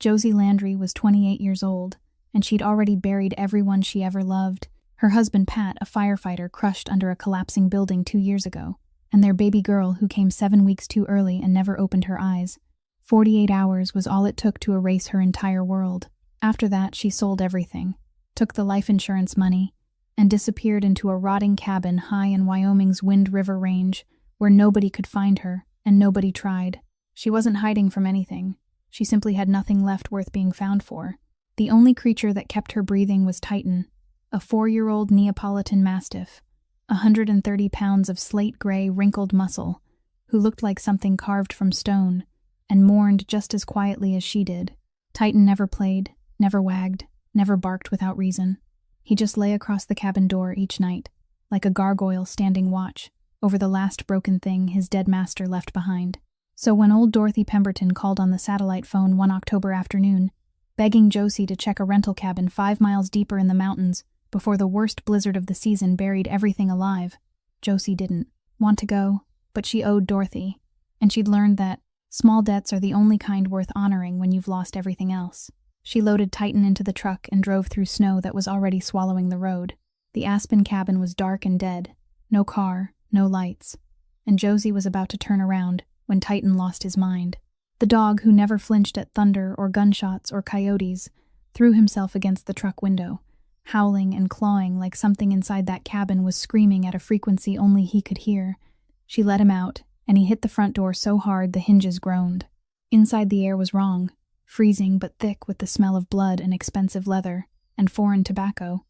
Josie Landry was 28 years old, and she'd already buried everyone she ever loved. Her husband Pat, a firefighter, crushed under a collapsing building 2 years ago, and their baby girl who came 7 weeks too early and never opened her eyes. 48 hours was all it took to erase her entire world. After that, she sold everything, took the life insurance money, and disappeared into a rotting cabin high in Wyoming's Wind River Range, where nobody could find her, and nobody tried. She wasn't hiding from anything. She simply had nothing left worth being found for. The only creature that kept her breathing was Titan, a 4-year-old Neapolitan Mastiff, 130 pounds of slate-gray, wrinkled muscle, who looked like something carved from stone, and mourned just as quietly as she did. Titan never played, never wagged, never barked without reason. He just lay across the cabin door each night, like a gargoyle standing watch over the last broken thing his dead master left behind. So when old Dorothy Pemberton called on the satellite phone one October afternoon, begging Josie to check a rental cabin 5 miles deeper in the mountains before the worst blizzard of the season buried everything alive, Josie didn't want to go, but she owed Dorothy, and she'd learned that small debts are the only kind worth honoring when you've lost everything else. She loaded Titan into the truck and drove through snow that was already swallowing the road. The Aspen cabin was dark and dead, no car, no lights, and Josie was about to turn around when Titan lost his mind. The dog, who never flinched at thunder or gunshots or coyotes, threw himself against the truck window, howling and clawing like something inside that cabin was screaming at a frequency only he could hear. She let him out, and he hit the front door so hard the hinges groaned. Inside, the air was wrong, freezing but thick with the smell of blood and expensive leather and foreign tobacco.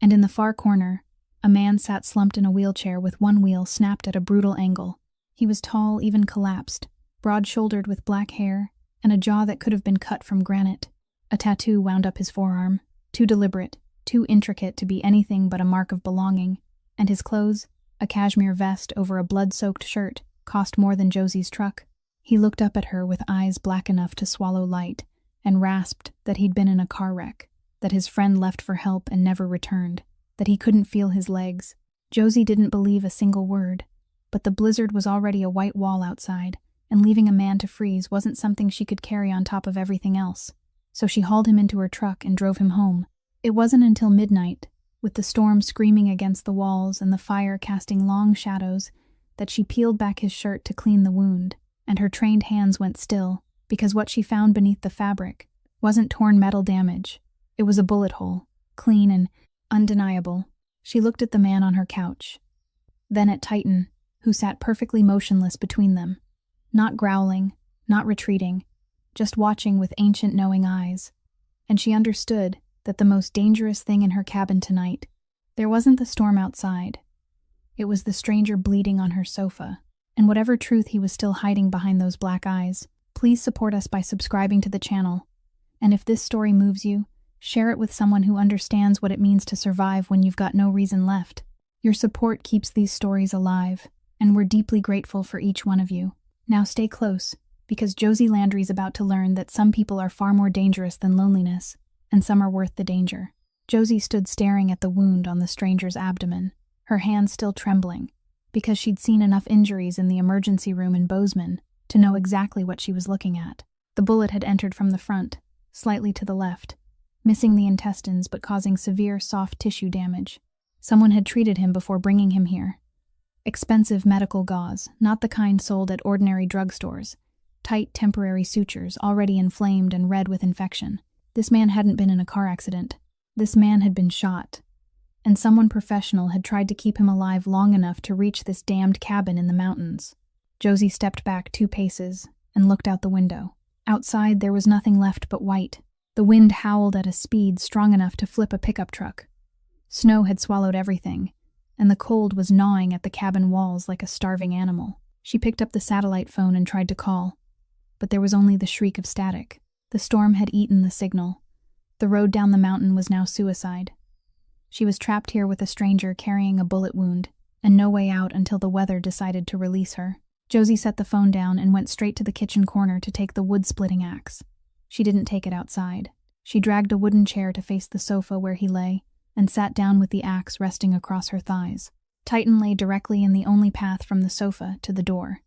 And in the far corner, a man sat slumped in a wheelchair with one wheel snapped at a brutal angle. He was tall, even collapsed, broad-shouldered with black hair and a jaw that could have been cut from granite. A tattoo wound up his forearm, too deliberate, too intricate to be anything but a mark of belonging, and his clothes, a cashmere vest over a blood-soaked shirt, cost more than Josie's truck. He looked up at her with eyes black enough to swallow light, and rasped that he'd been in a car wreck, that his friend left for help and never returned, that he couldn't feel his legs. Josie didn't believe a single word, but the blizzard was already a white wall outside, and leaving a man to freeze wasn't something she could carry on top of everything else. So she hauled him into her truck and drove him home. It wasn't until midnight, with the storm screaming against the walls and the fire casting long shadows, that she peeled back his shirt to clean the wound, and her trained hands went still, because what she found beneath the fabric wasn't torn metal damage. It was a bullet hole, clean and undeniable. She looked at the man on her couch, then at Titan, who sat perfectly motionless between them, not growling, not retreating, just watching with ancient knowing eyes. And she understood that the most dangerous thing in her cabin tonight, there wasn't the storm outside. It was the stranger bleeding on her sofa, and whatever truth he was still hiding behind those black eyes. Please support us by subscribing to the channel. And if this story moves you, share it with someone who understands what it means to survive when you've got no reason left. Your support keeps these stories alive, and we're deeply grateful for each one of you. Now stay close, because Josie Landry's about to learn that some people are far more dangerous than loneliness, and some are worth the danger. Josie stood staring at the wound on the stranger's abdomen, her hands still trembling, because she'd seen enough injuries in the emergency room in Bozeman to know exactly what she was looking at. The bullet had entered from the front, slightly to the left, missing the intestines but causing severe soft tissue damage. Someone had treated him before bringing him here. Expensive medical gauze, not the kind sold at ordinary drugstores. Tight temporary sutures, already inflamed and red with infection. This man hadn't been in a car accident. This man had been shot. And someone professional had tried to keep him alive long enough to reach this damned cabin in the mountains. Josie stepped back 2 paces and looked out the window. Outside, there was nothing left but white. The wind howled at a speed strong enough to flip a pickup truck. Snow had swallowed everything, and the cold was gnawing at the cabin walls like a starving animal. She picked up the satellite phone and tried to call, but there was only the shriek of static. The storm had eaten the signal. The road down the mountain was now suicide. She was trapped here with a stranger carrying a bullet wound, and no way out until the weather decided to release her. Josie set the phone down and went straight to the kitchen corner to take the wood-splitting axe. She didn't take it outside. She dragged a wooden chair to face the sofa where he lay, and sat down with the axe resting across her thighs. Titan lay directly in the only path from the sofa to the door.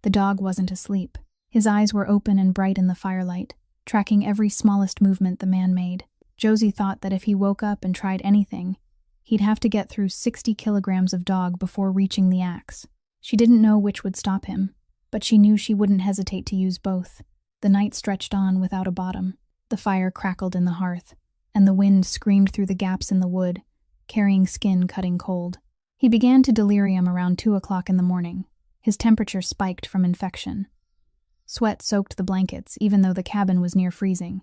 The dog wasn't asleep. His eyes were open and bright in the firelight, tracking every smallest movement the man made. Josie thought that if he woke up and tried anything, he'd have to get through 60 kilograms of dog before reaching the axe. She didn't know which would stop him, but she knew she wouldn't hesitate to use both. The night stretched on without a bottom. The fire crackled in the hearth, and the wind screamed through the gaps in the wood, carrying skin cutting cold. He began to delirium around 2 o'clock in the morning. His temperature spiked from infection. Sweat soaked the blankets, even though the cabin was near freezing.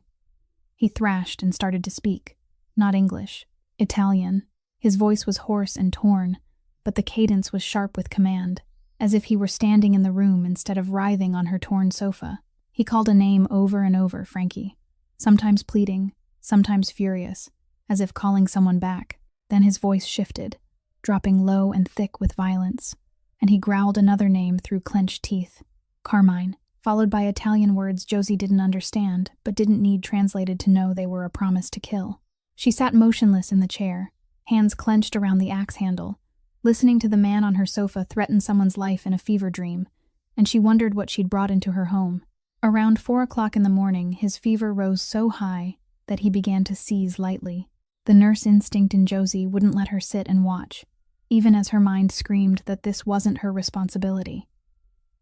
He thrashed and started to speak. Not English. Italian. His voice was hoarse and torn, but the cadence was sharp with command, as if he were standing in the room instead of writhing on her torn sofa. He called a name over and over, Frankie, sometimes pleading, sometimes furious, as if calling someone back. Then his voice shifted, dropping low and thick with violence, and he growled another name through clenched teeth, Carmine, followed by Italian words Josie didn't understand, but didn't need translated to know they were a promise to kill. She sat motionless in the chair, hands clenched around the axe handle, listening to the man on her sofa threaten someone's life in a fever dream, and she wondered what she'd brought into her home. Around 4 o'clock in the morning, his fever rose so high that he began to seize lightly. The nurse instinct in Josie wouldn't let her sit and watch, even as her mind screamed that this wasn't her responsibility.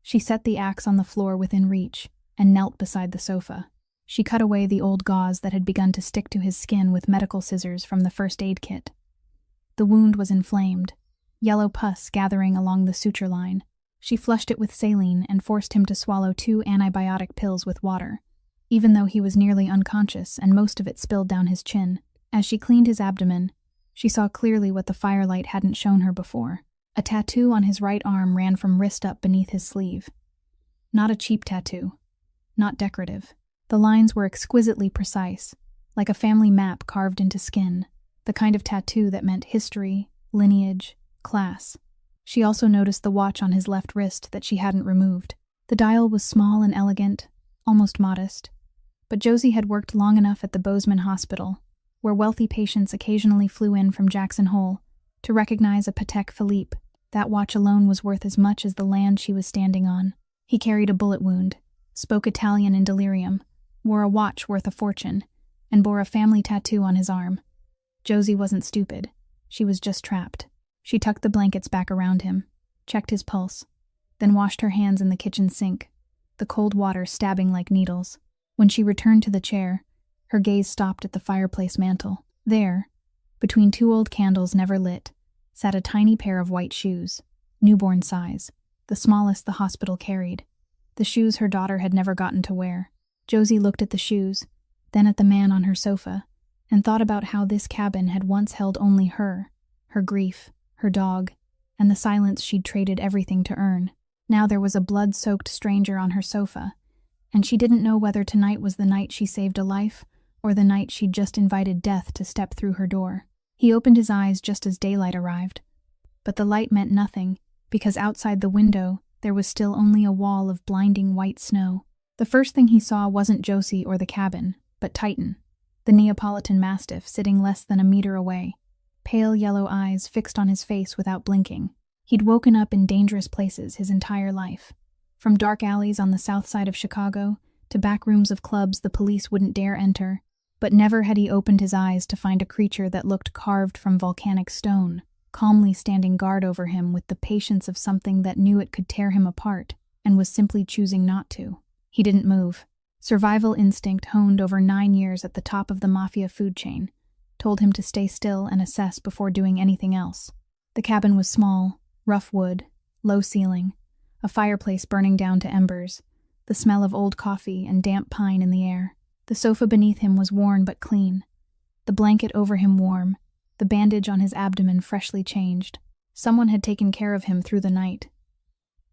She set the axe on the floor within reach and knelt beside the sofa. She cut away the old gauze that had begun to stick to his skin with medical scissors from the first aid kit. The wound was inflamed, yellow pus gathering along the suture line. She flushed it with saline and forced him to swallow 2 antibiotic pills with water, even though he was nearly unconscious and most of it spilled down his chin. As she cleaned his abdomen, she saw clearly what the firelight hadn't shown her before. A tattoo on his right arm ran from wrist up beneath his sleeve. Not a cheap tattoo. Not decorative. The lines were exquisitely precise, like a family map carved into skin, the kind of tattoo that meant history, lineage, class. She also noticed the watch on his left wrist that she hadn't removed. The dial was small and elegant, almost modest, but Josie had worked long enough at the Bozeman Hospital, where wealthy patients occasionally flew in from Jackson Hole, to recognize a Patek Philippe. That watch alone was worth as much as the land she was standing on. He carried a bullet wound, spoke Italian in delirium, wore a watch worth a fortune, and bore a family tattoo on his arm. Josie wasn't stupid. She was just trapped. She tucked the blankets back around him, checked his pulse, then washed her hands in the kitchen sink, the cold water stabbing like needles. When she returned to the chair, her gaze stopped at the fireplace mantel. There, between 2 old candles never lit, sat a tiny pair of white shoes, newborn size, the smallest the hospital carried. The shoes her daughter had never gotten to wear. Josie looked at the shoes, then at the man on her sofa, and thought about how this cabin had once held only her grief, her dog, and the silence she'd traded everything to earn. Now there was a blood-soaked stranger on her sofa, and she didn't know whether tonight was the night she saved a life or the night she'd just invited death to step through her door. He opened his eyes just as daylight arrived, but the light meant nothing because outside the window there was still only a wall of blinding white snow. The first thing he saw wasn't Josie or the cabin, but Titan, the Neapolitan Mastiff sitting less than a meter away, pale yellow eyes fixed on his face without blinking. He'd woken up in dangerous places his entire life, from dark alleys on the south side of Chicago to back rooms of clubs the police wouldn't dare enter, but never had he opened his eyes to find a creature that looked carved from volcanic stone, calmly standing guard over him with the patience of something that knew it could tear him apart and was simply choosing not to. He didn't move. Survival instinct honed over 9 years at the top of the Mafia food chain told him to stay still and assess before doing anything else. The cabin was small, rough wood, low ceiling, a fireplace burning down to embers, the smell of old coffee and damp pine in the air. The sofa beneath him was worn but clean, the blanket over him warm, the bandage on his abdomen freshly changed. Someone had taken care of him through the night.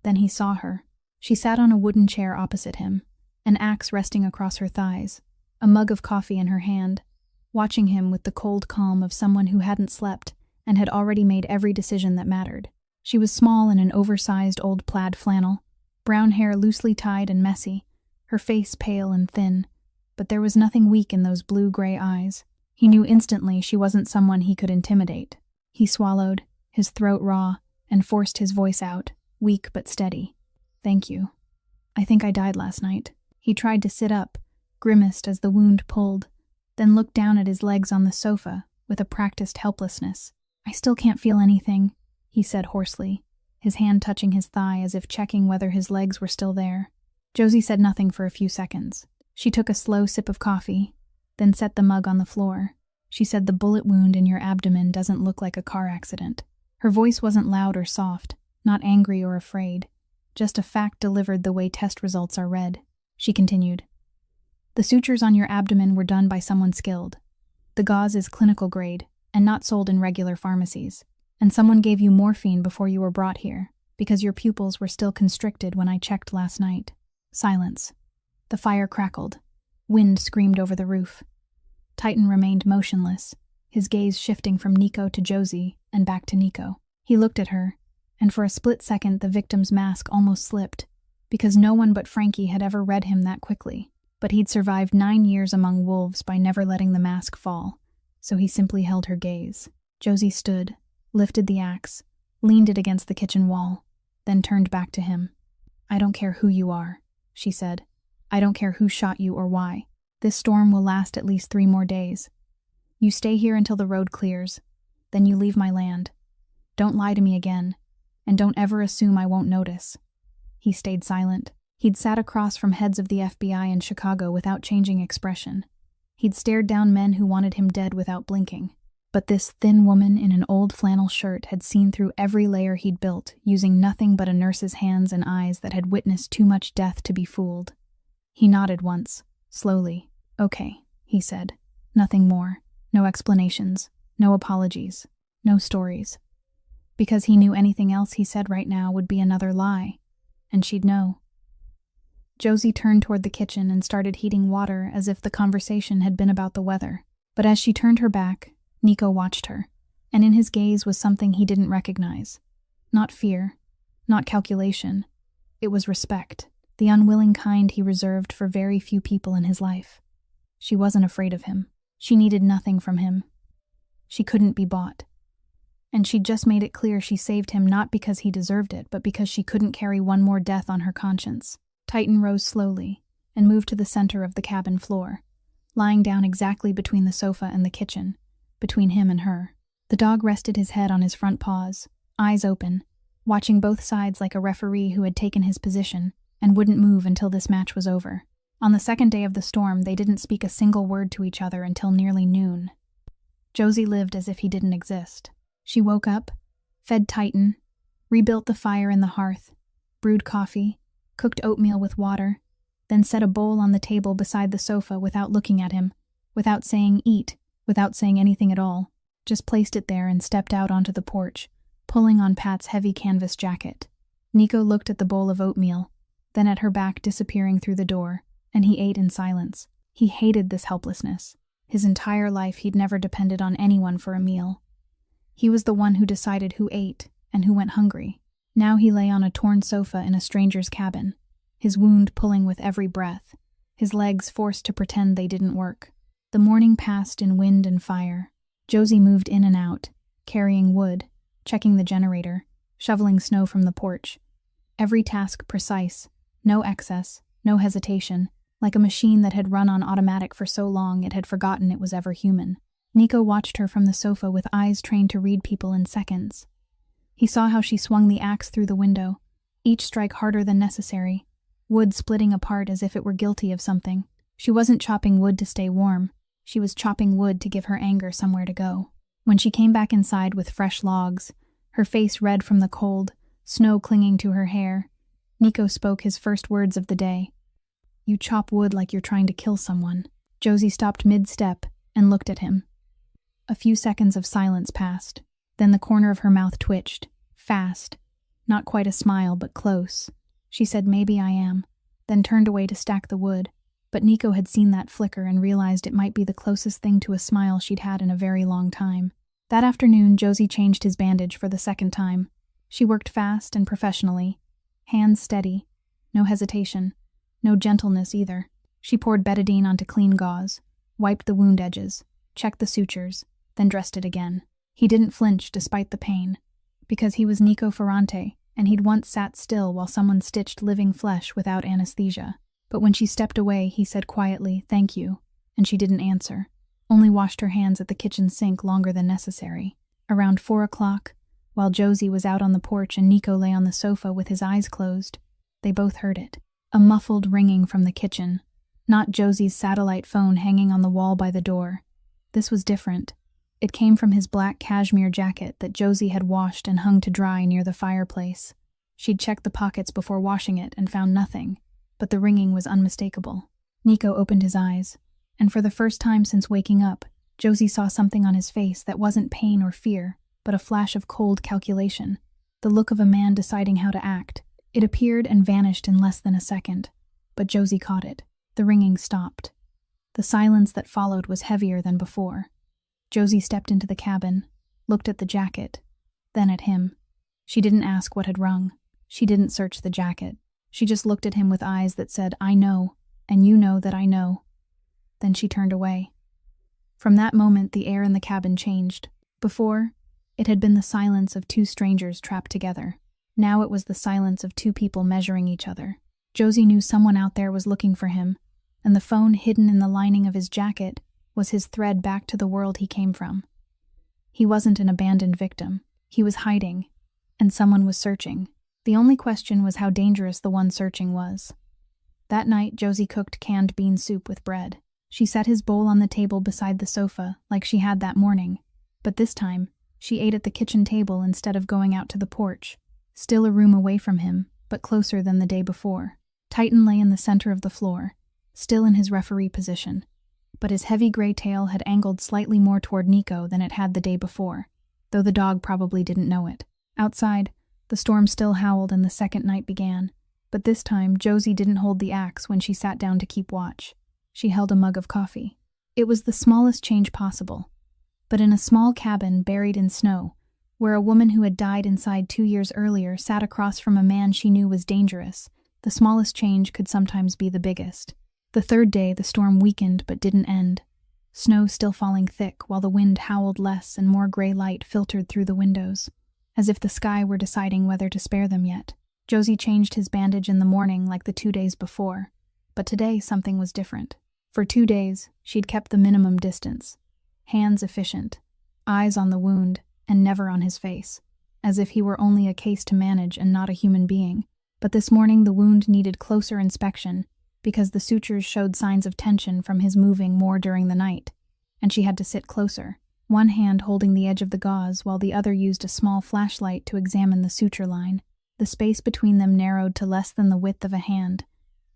Then he saw her. She sat on a wooden chair opposite him, an axe resting across her thighs, a mug of coffee in her hand, watching him with the cold calm of someone who hadn't slept and had already made every decision that mattered. She was small in an oversized old plaid flannel, brown hair loosely tied and messy, her face pale and thin, but there was nothing weak in those blue-gray eyes. He knew instantly she wasn't someone he could intimidate. He swallowed, his throat raw, and forced his voice out, weak but steady. "Thank you. I think I died last night." He tried to sit up, grimaced as the wound pulled, then looked down at his legs on the sofa with a practiced helplessness. "I still can't feel anything," he said hoarsely, his hand touching his thigh as if checking whether his legs were still there. Josie said nothing for a few seconds. She took a slow sip of coffee, then set the mug on the floor. She said, "The bullet wound in your abdomen doesn't look like a car accident." Her voice wasn't loud or soft, not angry or afraid, just a fact delivered the way test results are read. She continued, "The sutures on your abdomen were done by someone skilled. The gauze is clinical grade and not sold in regular pharmacies. And someone gave you morphine before you were brought here, because your pupils were still constricted when I checked last night." Silence. The fire crackled. Wind screamed over the roof. Titan remained motionless, his gaze shifting from Nico to Josie and back to Nico. He looked at her, and for a split second the victim's mask almost slipped, because no one but Frankie had ever read him that quickly. But he'd survived 9 years among wolves by never letting the mask fall, so he simply held her gaze. Josie stood, lifted the axe, leaned it against the kitchen wall, then turned back to him. "I don't care who you are," she said. "I don't care who shot you or why. This storm will last at least 3 more days. You stay here until the road clears, then you leave my land. Don't lie to me again, and don't ever assume I won't notice." He stayed silent. He'd sat across from heads of the FBI in Chicago without changing expression. He'd stared down men who wanted him dead without blinking. But this thin woman in an old flannel shirt had seen through every layer he'd built, using nothing but a nurse's hands and eyes that had witnessed too much death to be fooled. He nodded once, slowly. "Okay," he said. "Nothing more. No explanations. No apologies. No stories." Because he knew anything else he said right now would be another lie, and she'd know. Josie turned toward the kitchen and started heating water as if the conversation had been about the weather. But as she turned her back, Nico watched her, and in his gaze was something he didn't recognize. Not fear, not calculation. It was respect, the unwilling kind he reserved for very few people in his life. She wasn't afraid of him. She needed nothing from him. She couldn't be bought. And she'd just made it clear she saved him not because he deserved it, but because she couldn't carry one more death on her conscience. Titan rose slowly and moved to the center of the cabin floor, lying down exactly between the sofa and the kitchen, between him and her. The dog rested his head on his front paws, eyes open, watching both sides like a referee who had taken his position and wouldn't move until this match was over. On the second day of the storm, they didn't speak a single word to each other until nearly noon. Josie lived as if he didn't exist. She woke up, fed Titan, rebuilt the fire in the hearth, brewed coffee, cooked oatmeal with water, then set a bowl on the table beside the sofa without looking at him, without saying eat, without saying anything at all, just placed it there and stepped out onto the porch, pulling on Pat's heavy canvas jacket. Nico looked at the bowl of oatmeal, then at her back disappearing through the door, and he ate in silence. He hated this helplessness. His entire life he'd never depended on anyone for a meal. He was the one who decided who ate and who went hungry. Now he lay on a torn sofa in a stranger's cabin, his wound pulling with every breath, his legs forced to pretend they didn't work. The morning passed in wind and fire. Josie moved in and out, carrying wood, checking the generator, shoveling snow from the porch. Every task precise, no excess, no hesitation, like a machine that had run on automatic for so long it had forgotten it was ever human. Nico watched her from the sofa with eyes trained to read people in seconds. He saw how she swung the axe through the window, each strike harder than necessary, wood splitting apart as if it were guilty of something. She wasn't chopping wood to stay warm. She was chopping wood to give her anger somewhere to go. When she came back inside with fresh logs, her face red from the cold, snow clinging to her hair, Nico spoke his first words of the day. "You chop wood like you're trying to kill someone." Josie stopped mid-step and looked at him. A few seconds of silence passed. Then the corner of her mouth twitched, fast, not quite a smile but close. She said, "Maybe I am," then turned away to stack the wood. But Nico had seen that flicker and realized it might be the closest thing to a smile she'd had in a very long time. That afternoon, Josie changed his bandage for the second time. She worked fast and professionally, hands steady, no hesitation, no gentleness either. She poured betadine onto clean gauze, wiped the wound edges, checked the sutures, then dressed it again. He didn't flinch despite the pain, because he was Nico Ferrante, and he'd once sat still while someone stitched living flesh without anesthesia. But when she stepped away, he said quietly, "Thank you," and she didn't answer, only washed her hands at the kitchen sink longer than necessary. Around 4 o'clock, while Josie was out on the porch and Nico lay on the sofa with his eyes closed, they both heard it. A muffled ringing from the kitchen. Not Josie's satellite phone hanging on the wall by the door. This was different. It came from his black cashmere jacket that Josie had washed and hung to dry near the fireplace. She'd checked the pockets before washing it and found nothing, but the ringing was unmistakable. Nico opened his eyes, and for the first time since waking up, Josie saw something on his face that wasn't pain or fear, but a flash of cold calculation, the look of a man deciding how to act. It appeared and vanished in less than a second, but Josie caught it. The ringing stopped. The silence that followed was heavier than before. Josie stepped into the cabin, looked at the jacket, then at him. She didn't ask what had rung. She didn't search the jacket. She just looked at him with eyes that said, "I know, and you know that I know." Then she turned away. From that moment, the air in the cabin changed. Before, it had been the silence of two strangers trapped together. Now it was the silence of two people measuring each other. Josie knew someone out there was looking for him, and the phone hidden in the lining of his jacket was his thread back to the world he came from. He wasn't an abandoned victim. He was hiding, and someone was searching. The only question was how dangerous the one searching was. That night, Josie cooked canned bean soup with bread. She set his bowl on the table beside the sofa, like she had that morning. But this time, she ate at the kitchen table instead of going out to the porch, still a room away from him, but closer than the day before. Titan lay in the center of the floor, still in his referee position, but his heavy gray tail had angled slightly more toward Nico than it had the day before, though the dog probably didn't know it. Outside, the storm still howled and the second night began, but this time Josie didn't hold the axe when she sat down to keep watch. She held a mug of coffee. It was the smallest change possible, but in a small cabin buried in snow, where a woman who had died inside 2 years earlier sat across from a man she knew was dangerous, the smallest change could sometimes be the biggest. The third day, the storm weakened but didn't end. Snow still falling thick, while the wind howled less and more gray light filtered through the windows, as if the sky were deciding whether to spare them yet. Josie changed his bandage in the morning like the 2 days before, but today something was different. For 2 days, she'd kept the minimum distance. Hands efficient, eyes on the wound, and never on his face, as if he were only a case to manage and not a human being. But this morning the wound needed closer inspection, because the sutures showed signs of tension from his moving more during the night, and she had to sit closer, one hand holding the edge of the gauze while the other used a small flashlight to examine the suture line. The space between them narrowed to less than the width of a hand,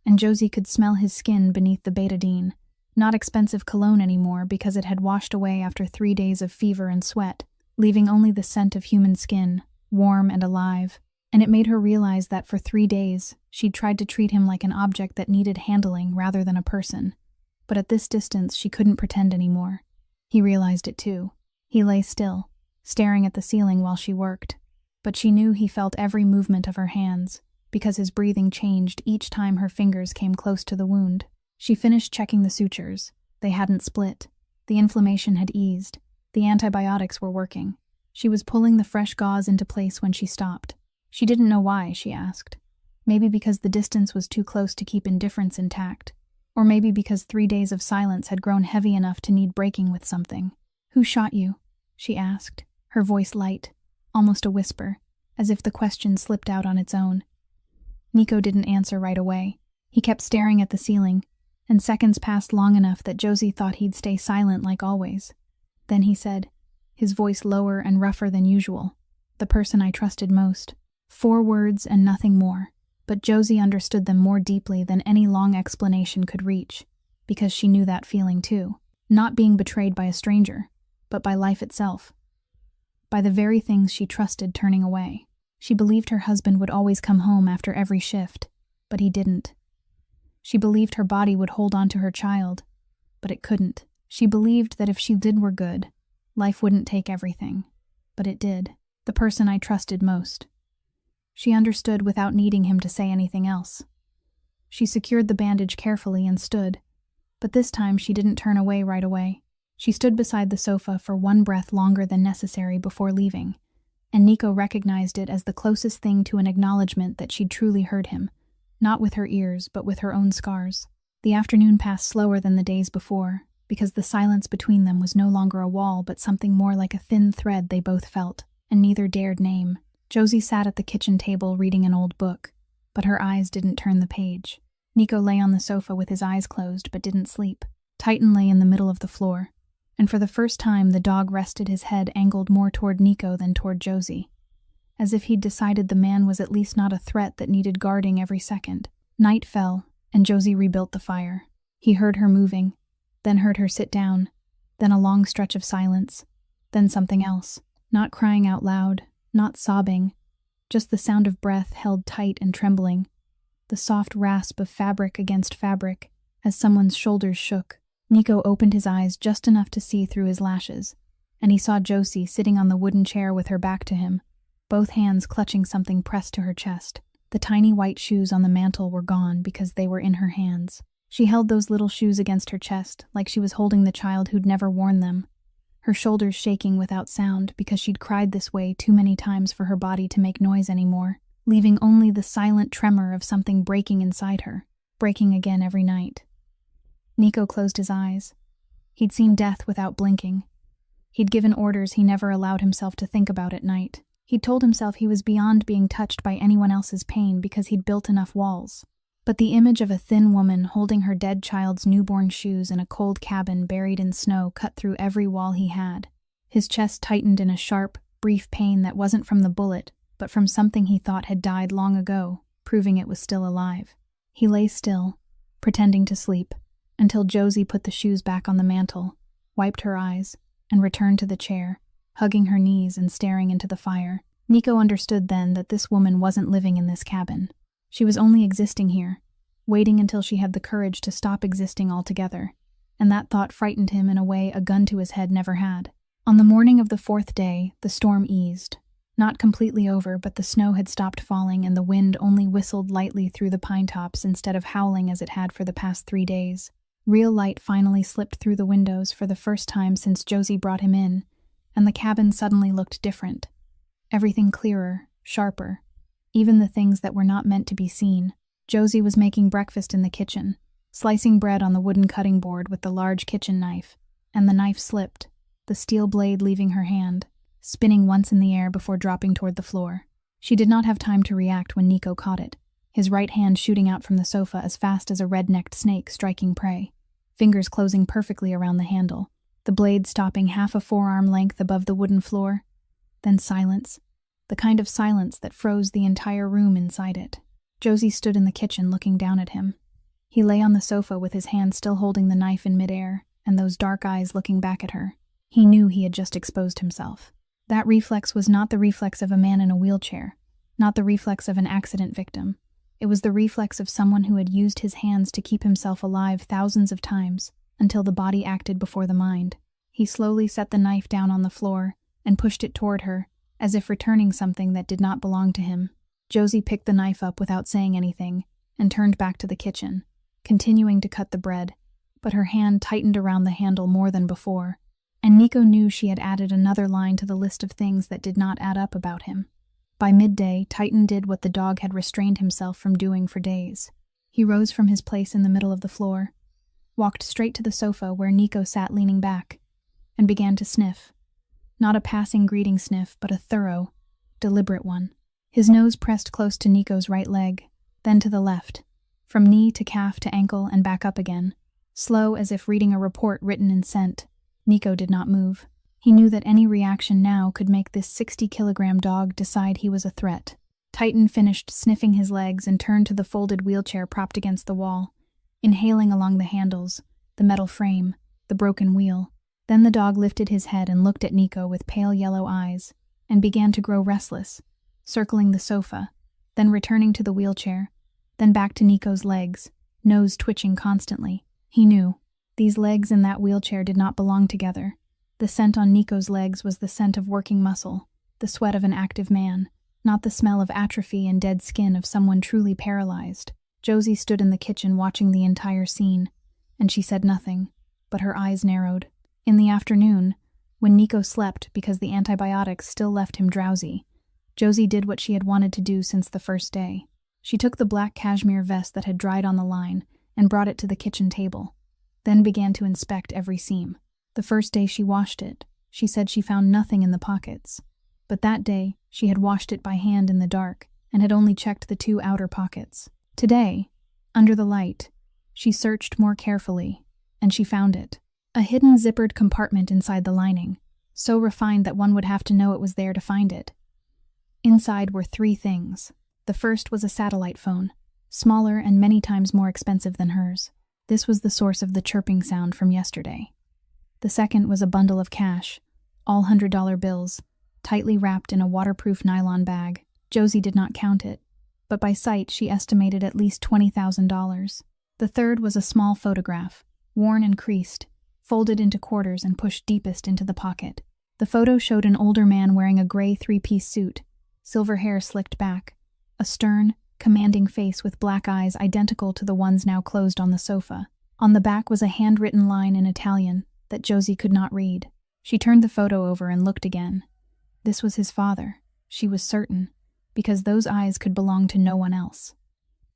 and Josie could smell his skin beneath the betadine, not expensive cologne anymore because it had washed away after 3 days of fever and sweat, leaving only the scent of human skin, warm and alive. And it made her realize that for 3 days, she'd tried to treat him like an object that needed handling rather than a person. But at this distance, she couldn't pretend anymore. He realized it too. He lay still, staring at the ceiling while she worked. But she knew he felt every movement of her hands, because his breathing changed each time her fingers came close to the wound. She finished checking the sutures. They hadn't split. The inflammation had eased. The antibiotics were working. She was pulling the fresh gauze into place when she stopped. She didn't know why, she asked. Maybe because the distance was too close to keep indifference intact. Or maybe because 3 days of silence had grown heavy enough to need breaking with something. "Who shot you?" she asked, her voice light, almost a whisper, as if the question slipped out on its own. Nico didn't answer right away. He kept staring at the ceiling, and seconds passed long enough that Josie thought he'd stay silent like always. Then he said, his voice lower and rougher than usual, "The person I trusted most." 4 words and nothing more, but Josie understood them more deeply than any long explanation could reach, because she knew that feeling too. Not being betrayed by a stranger, but by life itself. By the very things she trusted turning away. She believed her husband would always come home after every shift, but he didn't. She believed her body would hold on to her child, but it couldn't. She believed that if she did were good, life wouldn't take everything, but it did. The person I trusted most. She understood without needing him to say anything else. She secured the bandage carefully and stood, but this time she didn't turn away right away. She stood beside the sofa for 1 breath longer than necessary before leaving, and Nico recognized it as the closest thing to an acknowledgement that she'd truly heard him. not with her ears, but with her own scars. The afternoon passed slower than the days before, because the silence between them was no longer a wall but something more like a thin thread they both felt, and neither dared name. Josie sat at the kitchen table reading an old book, but her eyes didn't turn the page. Nico lay on the sofa with his eyes closed but didn't sleep. Titan lay in the middle of the floor, and for the first time the dog rested his head angled more toward Nico than toward Josie, as if he'd decided the man was at least not a threat that needed guarding every second. Night fell, and Josie rebuilt the fire. He heard her moving, then heard her sit down, then a long stretch of silence, then something else. Not crying out loud, not sobbing, just the sound of breath held tight and trembling, the soft rasp of fabric against fabric as someone's shoulders shook. Nico opened his eyes just enough to see through his lashes, and he saw Josie sitting on the wooden chair with her back to him, both hands clutching something pressed to her chest. The tiny white shoes on the mantel were gone because they were in her hands. She held those little shoes against her chest like she was holding the child who'd never worn them, her shoulders shaking without sound because she'd cried this way too many times for her body to make noise anymore, leaving only the silent tremor of something breaking inside her, breaking again every night. Nico closed his eyes. He'd seen death without blinking. He'd given orders he never allowed himself to think about at night. He'd told himself he was beyond being touched by anyone else's pain because he'd built enough walls. But the image of a thin woman holding her dead child's newborn shoes in a cold cabin buried in snow cut through every wall he had. His chest tightened in a sharp, brief pain that wasn't from the bullet, but from something he thought had died long ago, proving it was still alive. He lay still, pretending to sleep, until Josie put the shoes back on the mantel, wiped her eyes, and returned to the chair, hugging her knees and staring into the fire. Nico understood then that this woman wasn't living in this cabin. She was only existing here, waiting until she had the courage to stop existing altogether, and that thought frightened him in a way a gun to his head never had. On the morning of the 4th day, the storm eased. Not completely over, but the snow had stopped falling and the wind only whistled lightly through the pine tops instead of howling as it had for the past 3 days. Real light finally slipped through the windows for the first time since Josie brought him in, and the cabin suddenly looked different. Everything clearer, sharper, even the things that were not meant to be seen. Josie was making breakfast in the kitchen, slicing bread on the wooden cutting board with the large kitchen knife, and the knife slipped, the steel blade leaving her hand, spinning once in the air before dropping toward the floor. She did not have time to react when Nico caught it, his right hand shooting out from the sofa as fast as a red-necked snake striking prey, fingers closing perfectly around the handle, the blade stopping half a forearm length above the wooden floor. Then silence, the kind of silence that froze the entire room inside it. Josie stood in the kitchen looking down at him. He lay on the sofa with his hand still holding the knife in midair, and those dark eyes looking back at her. He knew he had just exposed himself. That reflex was not the reflex of a man in a wheelchair, not the reflex of an accident victim. It was the reflex of someone who had used his hands to keep himself alive thousands of times, until the body acted before the mind. He slowly set the knife down on the floor and pushed it toward her, as if returning something that did not belong to him. Josie picked the knife up without saying anything and turned back to the kitchen, continuing to cut the bread, but her hand tightened around the handle more than before, and Nico knew she had added another line to the list of things that did not add up about him. By midday, Titan did what the dog had restrained himself from doing for days. He rose from his place in the middle of the floor, walked straight to the sofa where Nico sat leaning back, and began to sniff. Not a passing greeting sniff, but a thorough, deliberate one. His nose pressed close to Nico's right leg, then to the left, from knee to calf to ankle and back up again, slow as if reading a report written in scent. Nico did not move. He knew that any reaction now could make this 60-kilogram dog decide he was a threat. Titan finished sniffing his legs and turned to the folded wheelchair propped against the wall, inhaling along the handles, the metal frame, the broken wheel. Then the dog lifted his head and looked at Nico with pale yellow eyes, and began to grow restless, circling the sofa, then returning to the wheelchair, then back to Nico's legs, nose twitching constantly. He knew. These legs and that wheelchair did not belong together. The scent on Nico's legs was the scent of working muscle, the sweat of an active man, not the smell of atrophy and dead skin of someone truly paralyzed. Josie stood in the kitchen watching the entire scene, and she said nothing, but her eyes narrowed. In the afternoon, when Nico slept because the antibiotics still left him drowsy, Josie did what she had wanted to do since the first day. She took the black cashmere vest that had dried on the line and brought it to the kitchen table, then began to inspect every seam. The first day she washed it, she said she found nothing in the pockets. But that day, she had washed it by hand in the dark and had only checked the 2 outer pockets. Today, under the light, she searched more carefully, and she found it. A hidden zippered compartment inside the lining, so refined that one would have to know it was there to find it. Inside were 3 things. The first was a satellite phone, smaller and many times more expensive than hers. This was the source of the chirping sound from yesterday. The second was a bundle of cash, all $100 bills, tightly wrapped in a waterproof nylon bag. Josie did not count it, but by sight she estimated at least $20,000. The third was a small photograph, worn and creased, folded into quarters and pushed deepest into the pocket. The photo showed an older man wearing a gray 3-piece suit, silver hair slicked back, a stern, commanding face with black eyes identical to the ones now closed on the sofa. On the back was a handwritten line in Italian that Josie could not read. She turned the photo over and looked again. This was his father, she was certain, because those eyes could belong to no one else.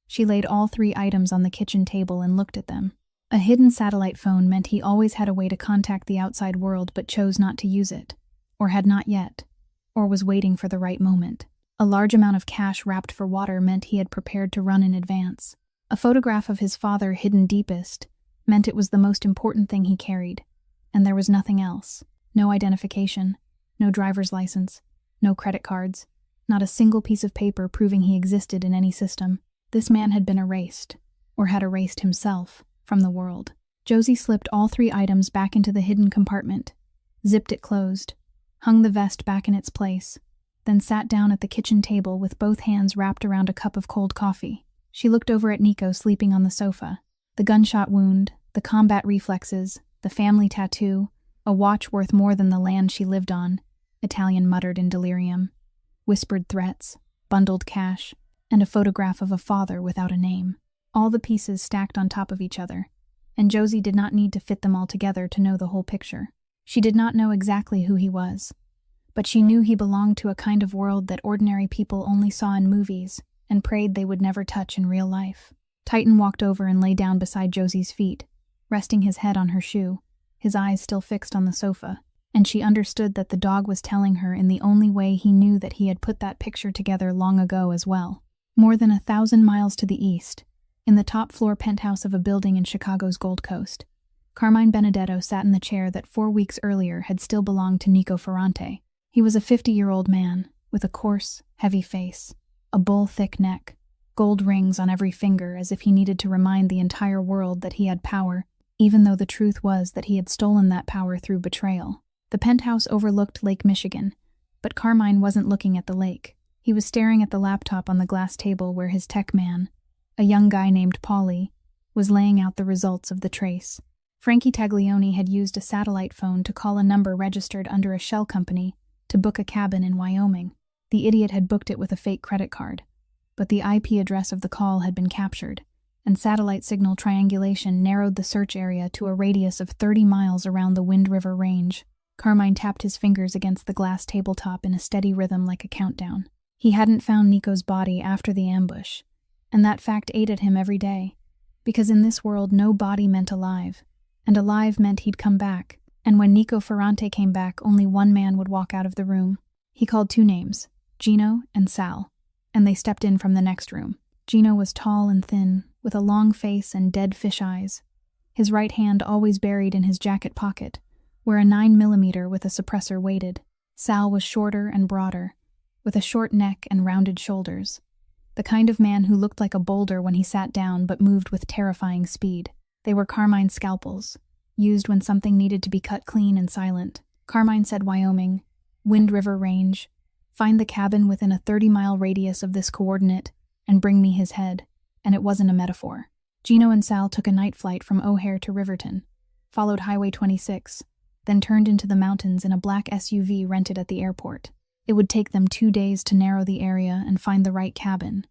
She laid all 3 items on the kitchen table and looked at them. A hidden satellite phone meant he always had a way to contact the outside world but chose not to use it, or had not yet, or was waiting for the right moment. A large amount of cash wrapped for water meant he had prepared to run in advance. A photograph of his father hidden deepest meant it was the most important thing he carried, and there was nothing else. No identification, no driver's license, no credit cards, not a single piece of paper proving he existed in any system. This man had been erased, or had erased himself, from the world. Josie slipped all 3 items back into the hidden compartment, zipped it closed, hung the vest back in its place, then sat down at the kitchen table with both hands wrapped around a cup of cold coffee. She looked over at Nico sleeping on the sofa. The gunshot wound, the combat reflexes, the family tattoo, a watch worth more than the land she lived on, Italian muttered in delirium, whispered threats, bundled cash, and a photograph of a father without a name. All the pieces stacked on top of each other, and Josie did not need to fit them all together to know the whole picture. She did not know exactly who he was, but she knew he belonged to a kind of world that ordinary people only saw in movies and prayed they would never touch in real life. Titan walked over and lay down beside Josie's feet, resting his head on her shoe, his eyes still fixed on the sofa, and she understood that the dog was telling her in the only way he knew that he had put that picture together long ago as well. More than 1,000 miles to the east, in the top-floor penthouse of a building in Chicago's Gold Coast, Carmine Benedetto sat in the chair that 4 weeks earlier had still belonged to Nico Ferrante. He was a 50-year-old man, with a coarse, heavy face, a bull-thick neck, gold rings on every finger as if he needed to remind the entire world that he had power, even though the truth was that he had stolen that power through betrayal. The penthouse overlooked Lake Michigan, but Carmine wasn't looking at the lake. He was staring at the laptop on the glass table where his tech man, a young guy named Paulie, was laying out the results of the trace. Frankie Taglioni had used a satellite phone to call a number registered under a shell company to book a cabin in Wyoming. The idiot had booked it with a fake credit card, but the IP address of the call had been captured, and satellite signal triangulation narrowed the search area to a radius of 30 miles around the Wind River Range. Carmine tapped his fingers against the glass tabletop in a steady rhythm like a countdown. He hadn't found Nico's body after the ambush, and that fact aided him every day, because in this world no body meant alive, and alive meant he'd come back, and when Nico Ferrante came back only one man would walk out of the room. He called 2 names, Gino and Sal, and they stepped in from the next room. Gino was tall and thin, with a long face and dead fish eyes, his right hand always buried in his jacket pocket, where a 9mm with a suppressor waited. Sal was shorter and broader, with a short neck and rounded shoulders, the kind of man who looked like a boulder when he sat down but moved with terrifying speed. They were Carmine's scalpels, used when something needed to be cut clean and silent. Carmine said Wyoming, Wind River Range, find the cabin within a 30-mile radius of this coordinate, and bring me his head, and it wasn't a metaphor. Gino and Sal took a night flight from O'Hare to Riverton, followed Highway 26, then turned into the mountains in a black SUV rented at the airport. It would take them 2 days to narrow the area and find the right cabin,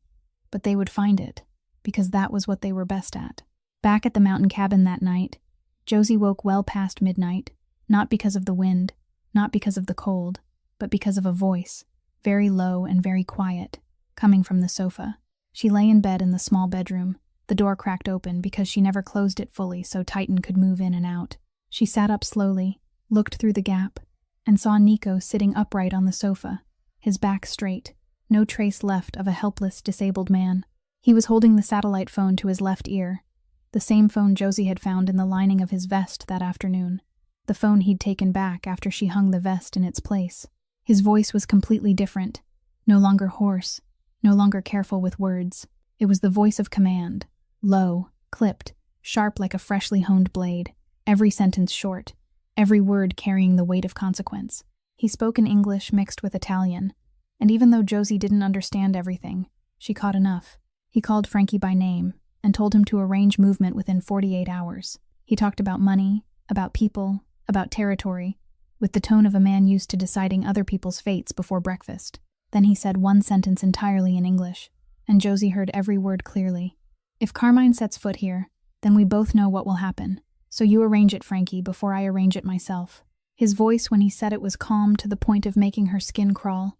but they would find it, because that was what they were best at. Back at the mountain cabin that night, Josie woke well past midnight, not because of the wind, not because of the cold, but because of a voice, very low and very quiet, coming from the sofa. She lay in bed in the small bedroom, the door cracked open because she never closed it fully so Titan could move in and out. She sat up slowly, looked through the gap, and saw Nico sitting upright on the sofa, his back straight, no trace left of a helpless, disabled man. He was holding the satellite phone to his left ear, the same phone Josie had found in the lining of his vest that afternoon, the phone he'd taken back after she hung the vest in its place. His voice was completely different, no longer hoarse, no longer careful with words. It was the voice of command, low, clipped, sharp like a freshly honed blade, every sentence short, every word carrying the weight of consequence. He spoke in English mixed with Italian, and even though Josie didn't understand everything, she caught enough. He called Frankie by name and told him to arrange movement within 48 hours. He talked about money, about people, about territory, with the tone of a man used to deciding other people's fates before breakfast. Then he said one sentence entirely in English, and Josie heard every word clearly. "If Carmine sets foot here, then we both know what will happen. So you arrange it, Frankie, before I arrange it myself." His voice when he said it was calm to the point of making her skin crawl,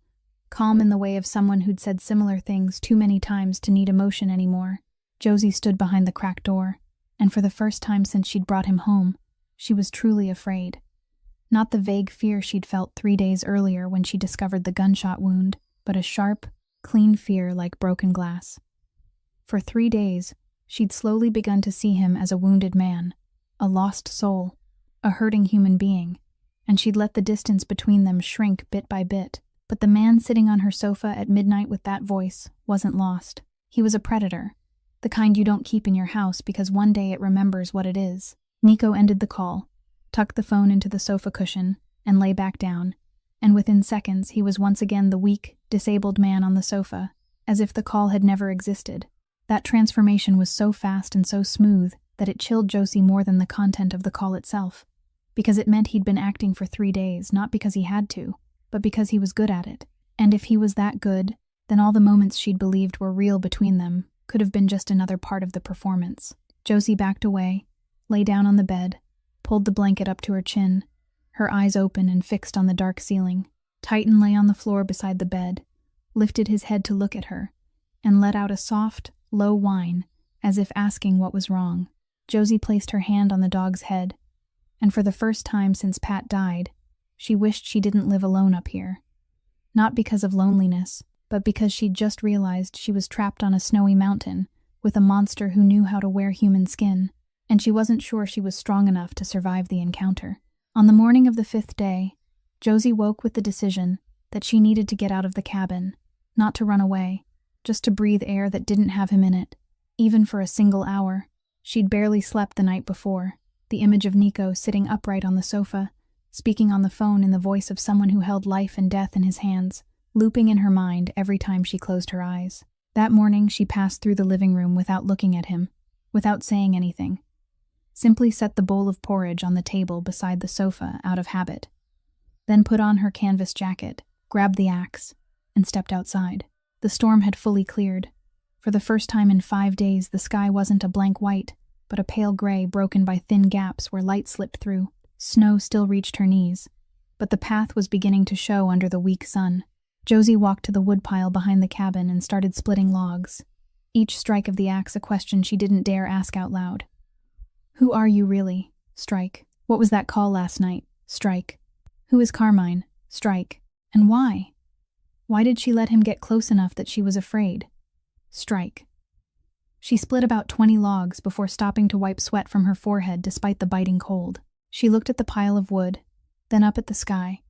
calm in the way of someone who'd said similar things too many times to need emotion anymore. Josie stood behind the cracked door, and for the first time since she'd brought him home, she was truly afraid. Not the vague fear she'd felt 3 days earlier when she discovered the gunshot wound, but a sharp, clean fear like broken glass. For 3 days, she'd slowly begun to see him as a wounded man, a lost soul, a hurting human being, and she'd let the distance between them shrink bit by bit. But the man sitting on her sofa at midnight with that voice wasn't lost. He was a predator, the kind you don't keep in your house because one day it remembers what it is. Nico ended the call, tucked the phone into the sofa cushion, and lay back down, and within seconds he was once again the weak, disabled man on the sofa, as if the call had never existed. That transformation was so fast and so smooth that it chilled Josie more than the content of the call itself, because it meant he'd been acting for 3 days, not because he had to, but because he was good at it. And if he was that good, then all the moments she'd believed were real between them could have been just another part of the performance. Josie backed away, lay down on the bed, pulled the blanket up to her chin, her eyes open and fixed on the dark ceiling. Titan lay on the floor beside the bed, lifted his head to look at her, and let out a soft, low whine, as if asking what was wrong. Josie placed her hand on the dog's head, and for the first time since Pat died, she wished she didn't live alone up here. Not because of loneliness, but because she'd just realized she was trapped on a snowy mountain with a monster who knew how to wear human skin, and she wasn't sure she was strong enough to survive the encounter. On the morning of the 5th day, Josie woke with the decision that she needed to get out of the cabin, not to run away, just to breathe air that didn't have him in it, even for a single hour. She'd barely slept the night before, the image of Nico sitting upright on the sofa, speaking on the phone in the voice of someone who held life and death in his hands, looping in her mind every time she closed her eyes. That morning she passed through the living room without looking at him, without saying anything. Simply set the bowl of porridge on the table beside the sofa out of habit. Then put on her canvas jacket, grabbed the axe, and stepped outside. The storm had fully cleared. For the first time in 5 days the sky wasn't a blank white, but a pale gray broken by thin gaps where light slipped through. Snow still reached her knees, but the path was beginning to show under the weak sun. Josie walked to the woodpile behind the cabin and started splitting logs, each strike of the axe a question she didn't dare ask out loud. "Who are you really? Strike. What was that call last night? Strike. Who is Carmine? Strike. And why? Why did she let him get close enough that she was afraid? Strike." She split about 20 logs before stopping to wipe sweat from her forehead despite the biting cold. She looked at the pile of wood, then up at the sky,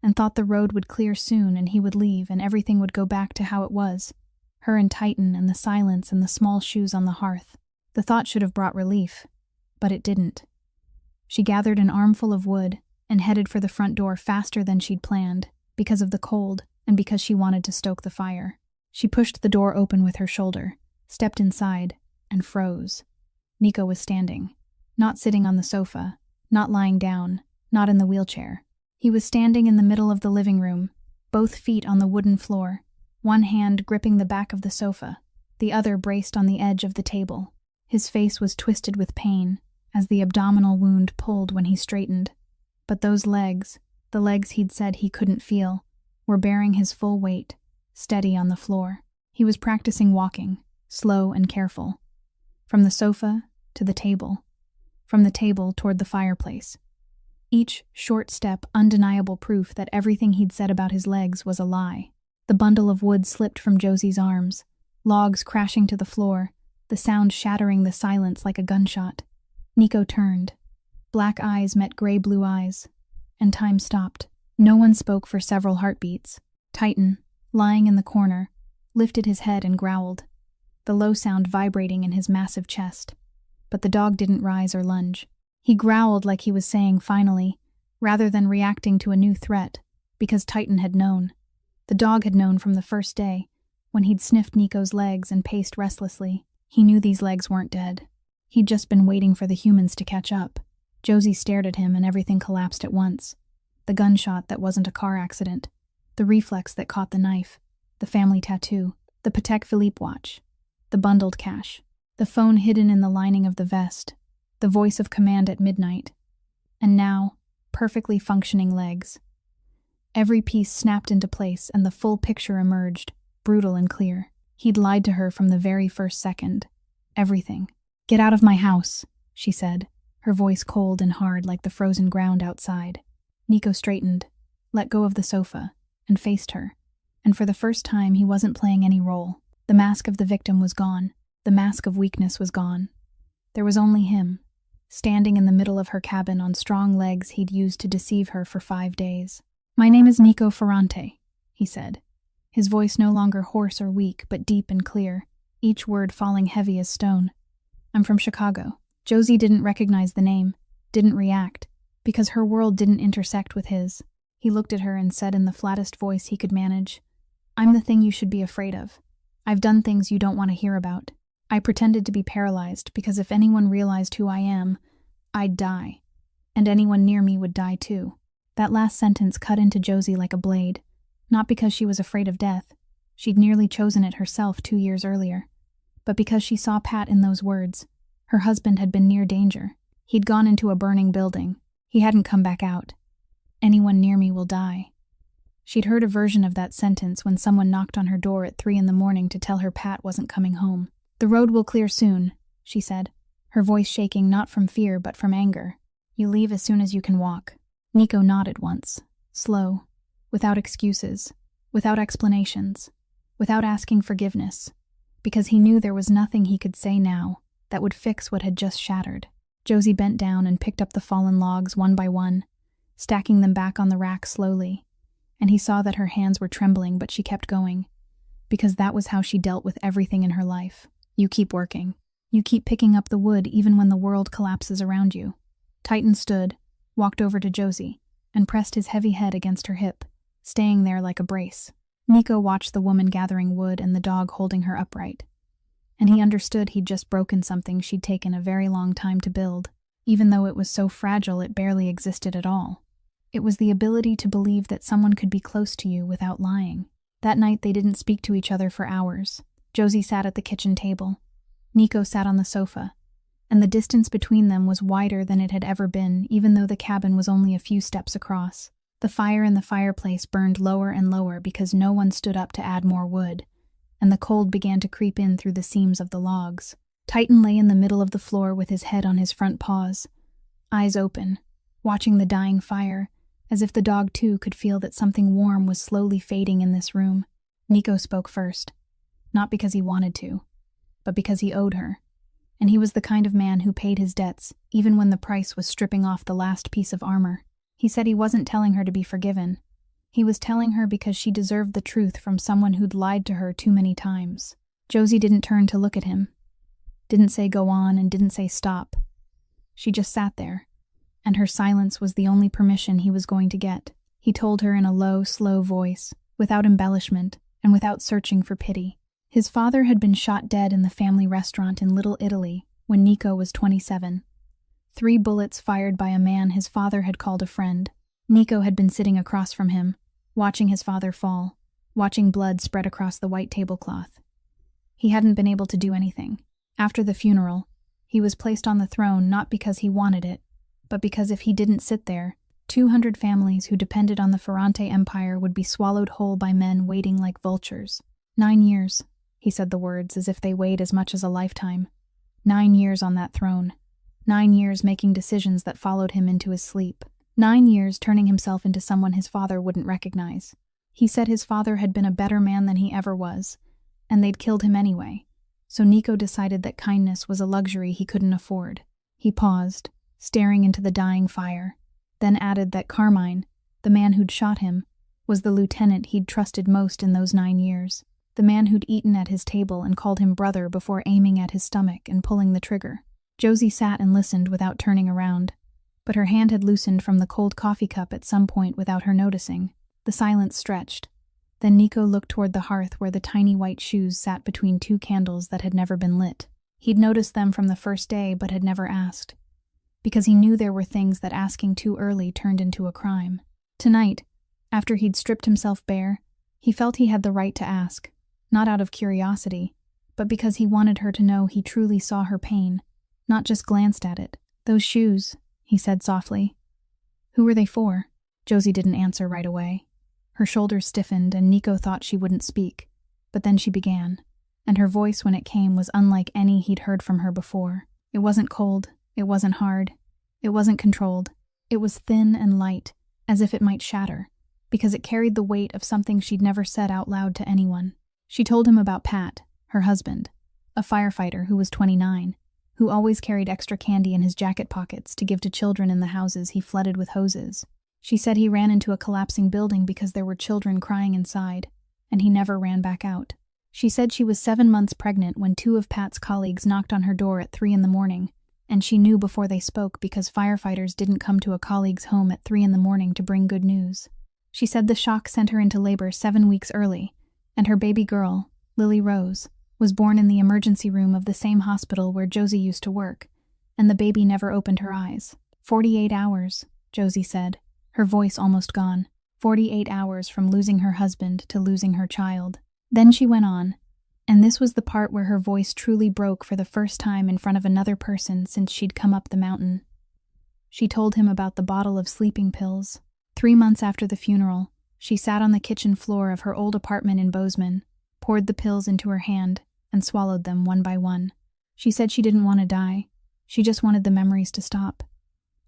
and thought the road would clear soon and he would leave and everything would go back to how it was, her and Titan and the silence and the small shoes on the hearth. The thought should have brought relief, but it didn't. She gathered an armful of wood and headed for the front door faster than she'd planned, because of the cold and because she wanted to stoke the fire. She pushed the door open with her shoulder, stepped inside, and froze. Nico was standing, not sitting on the sofa, not lying down, not in the wheelchair. He was standing in the middle of the living room, both feet on the wooden floor, one hand gripping the back of the sofa, the other braced on the edge of the table. His face was twisted with pain, as the abdominal wound pulled when he straightened. But those legs, the legs he'd said he couldn't feel, were bearing his full weight, steady on the floor. He was practicing walking, slow and careful. From the sofa to the table, from the table toward the fireplace. Each short step undeniable proof that everything he'd said about his legs was a lie. The bundle of wood slipped from Josie's arms, logs crashing to the floor, the sound shattering the silence like a gunshot. Nico turned. Black eyes met gray-blue eyes, and time stopped. No one spoke for several heartbeats. Titan, lying in the corner, lifted his head and growled, the low sound vibrating in his massive chest. But the dog didn't rise or lunge. He growled like he was saying finally, rather than reacting to a new threat, because Titan had known. The dog had known from the first day, when he'd sniffed Nico's legs and paced restlessly. He knew these legs weren't dead. He'd just been waiting for the humans to catch up. Josie stared at him and everything collapsed at once. The gunshot that wasn't a car accident, the reflex that caught the knife, the family tattoo, the Patek Philippe watch, the bundled cash, the phone hidden in the lining of the vest, the voice of command at midnight, and now, perfectly functioning legs. Every piece snapped into place and the full picture emerged, brutal and clear. He'd lied to her from the very first second. Everything. "Get out of my house," she said, her voice cold and hard like the frozen ground outside. Nico straightened, let go of the sofa, and faced her. And for the first time, he wasn't playing any role. The mask of the victim was gone. The mask of weakness was gone. There was only him, standing in the middle of her cabin on strong legs he'd used to deceive her for 5 days. "My name is Nico Ferrante," he said, his voice no longer hoarse or weak, but deep and clear, each word falling heavy as stone. "I'm from Chicago." Josie didn't recognize the name, didn't react, because her world didn't intersect with his. He looked at her and said in the flattest voice he could manage, "I'm the thing you should be afraid of. I've done things you don't want to hear about. I pretended to be paralyzed because if anyone realized who I am, I'd die. And anyone near me would die too." That last sentence cut into Josie like a blade, not because she was afraid of death. She'd nearly chosen it herself 2 years earlier. But because she saw Pat in those words. Her husband had been near danger. He'd gone into a burning building. He hadn't come back out. "Anyone near me will die." She'd heard a version of that sentence when someone knocked on her door at 3 a.m. to tell her Pat wasn't coming home. "The road will clear soon," she said, her voice shaking not from fear but from anger. "You leave as soon as you can walk." Nico nodded once, slow, without excuses, without explanations, without asking forgiveness, because he knew there was nothing he could say now that would fix what had just shattered. Josie bent down and picked up the fallen logs one by one, stacking them back on the rack slowly, and he saw that her hands were trembling, but she kept going, because that was how she dealt with everything in her life. You keep working. You keep picking up the wood even when the world collapses around you. Titan stood, walked over to Josie, and pressed his heavy head against her hip, staying there like a brace. Nico watched the woman gathering wood and the dog holding her upright. And he understood he'd just broken something she'd taken a very long time to build, even though it was so fragile it barely existed at all. It was the ability to believe that someone could be close to you without lying. That night they didn't speak to each other for hours. Josie sat at the kitchen table. Nico sat on the sofa, and the distance between them was wider than it had ever been, even though the cabin was only a few steps across. The fire in the fireplace burned lower and lower because no one stood up to add more wood, and the cold began to creep in through the seams of the logs. Titan lay in the middle of the floor with his head on his front paws, eyes open, watching the dying fire, as if the dog too could feel that something warm was slowly fading in this room. Nico spoke first, not because he wanted to, but because he owed her. And he was the kind of man who paid his debts, even when the price was stripping off the last piece of armor. He said he wasn't telling her to be forgiven. He was telling her because she deserved the truth from someone who'd lied to her too many times. Josie didn't turn to look at him, didn't say go on, and didn't say stop. She just sat there, and her silence was the only permission he was going to get. He told her in a low, slow voice, without embellishment, and without searching for pity. His father had been shot dead in the family restaurant in Little Italy when Nico was 27. 3 bullets fired by a man his father had called a friend. Nico had been sitting across from him, watching his father fall, watching blood spread across the white tablecloth. He hadn't been able to do anything. After the funeral, he was placed on the throne not because he wanted it, but because if he didn't sit there, 200 families who depended on the Ferrante Empire would be swallowed whole by men waiting like vultures. 9 years. He said the words as if they weighed as much as a lifetime. 9 years on that throne. 9 years making decisions that followed him into his sleep. 9 years turning himself into someone his father wouldn't recognize. He said his father had been a better man than he ever was, and they'd killed him anyway. So Nico decided that kindness was a luxury he couldn't afford. He paused, staring into the dying fire, then added that Carmine, the man who'd shot him, was the lieutenant he'd trusted most in those 9 years. The man who'd eaten at his table and called him brother before aiming at his stomach and pulling the trigger. Josie sat and listened without turning around, but her hand had loosened from the cold coffee cup at some point without her noticing. The silence stretched. Then Nico looked toward the hearth where the tiny white shoes sat between 2 candles that had never been lit. He'd noticed them from the first day but had never asked, because he knew there were things that asking too early turned into a crime. Tonight, after he'd stripped himself bare, he felt he had the right to ask, not out of curiosity, but because he wanted her to know he truly saw her pain, not just glanced at it. "Those shoes," he said softly. "Who were they for?" Josie didn't answer right away. Her shoulders stiffened and Nico thought she wouldn't speak, but then she began, and her voice when it came was unlike any he'd heard from her before. It wasn't cold, it wasn't hard, it wasn't controlled. It was thin and light, as if it might shatter, because it carried the weight of something she'd never said out loud to anyone. She told him about Pat, her husband, a firefighter who was 29, who always carried extra candy in his jacket pockets to give to children in the houses he flooded with hoses. She said he ran into a collapsing building because there were children crying inside, and he never ran back out. She said she was 7 months pregnant when 2 of Pat's colleagues knocked on her door at 3 in the morning, and she knew before they spoke because firefighters didn't come to a colleague's home at 3 in the morning to bring good news. She said the shock sent her into labor 7 weeks early, and her baby girl, Lily Rose, was born in the emergency room of the same hospital where Josie used to work, and the baby never opened her eyes. 48 hours, Josie said, her voice almost gone. 48 hours from losing her husband to losing her child. Then she went on, and this was the part where her voice truly broke for the first time in front of another person since she'd come up the mountain. She told him about the bottle of sleeping pills. 3 months after the funeral, she sat on the kitchen floor of her old apartment in Bozeman, poured the pills into her hand, and swallowed them one by one. She said she didn't want to die. She just wanted the memories to stop.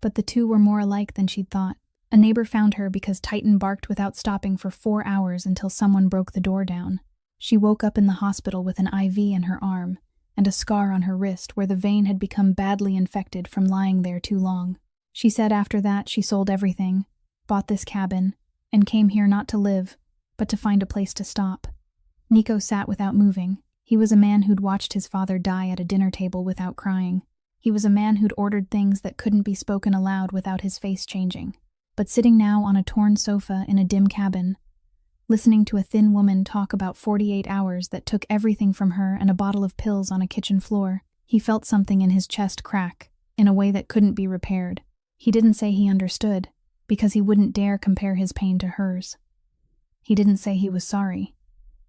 But the two were more alike than she'd thought. A neighbor found her because Titan barked without stopping for 4 hours until someone broke the door down. She woke up in the hospital with an IV in her arm and a scar on her wrist where the vein had become badly infected from lying there too long. She said after that she sold everything, bought this cabin, and came here not to live, but to find a place to stop. Nico sat without moving. He was a man who'd watched his father die at a dinner table without crying. He was a man who'd ordered things that couldn't be spoken aloud without his face changing. But sitting now on a torn sofa in a dim cabin, listening to a thin woman talk about 48 hours that took everything from her and a bottle of pills on a kitchen floor, he felt something in his chest crack, in a way that couldn't be repaired. He didn't say he understood, because he wouldn't dare compare his pain to hers. He didn't say he was sorry,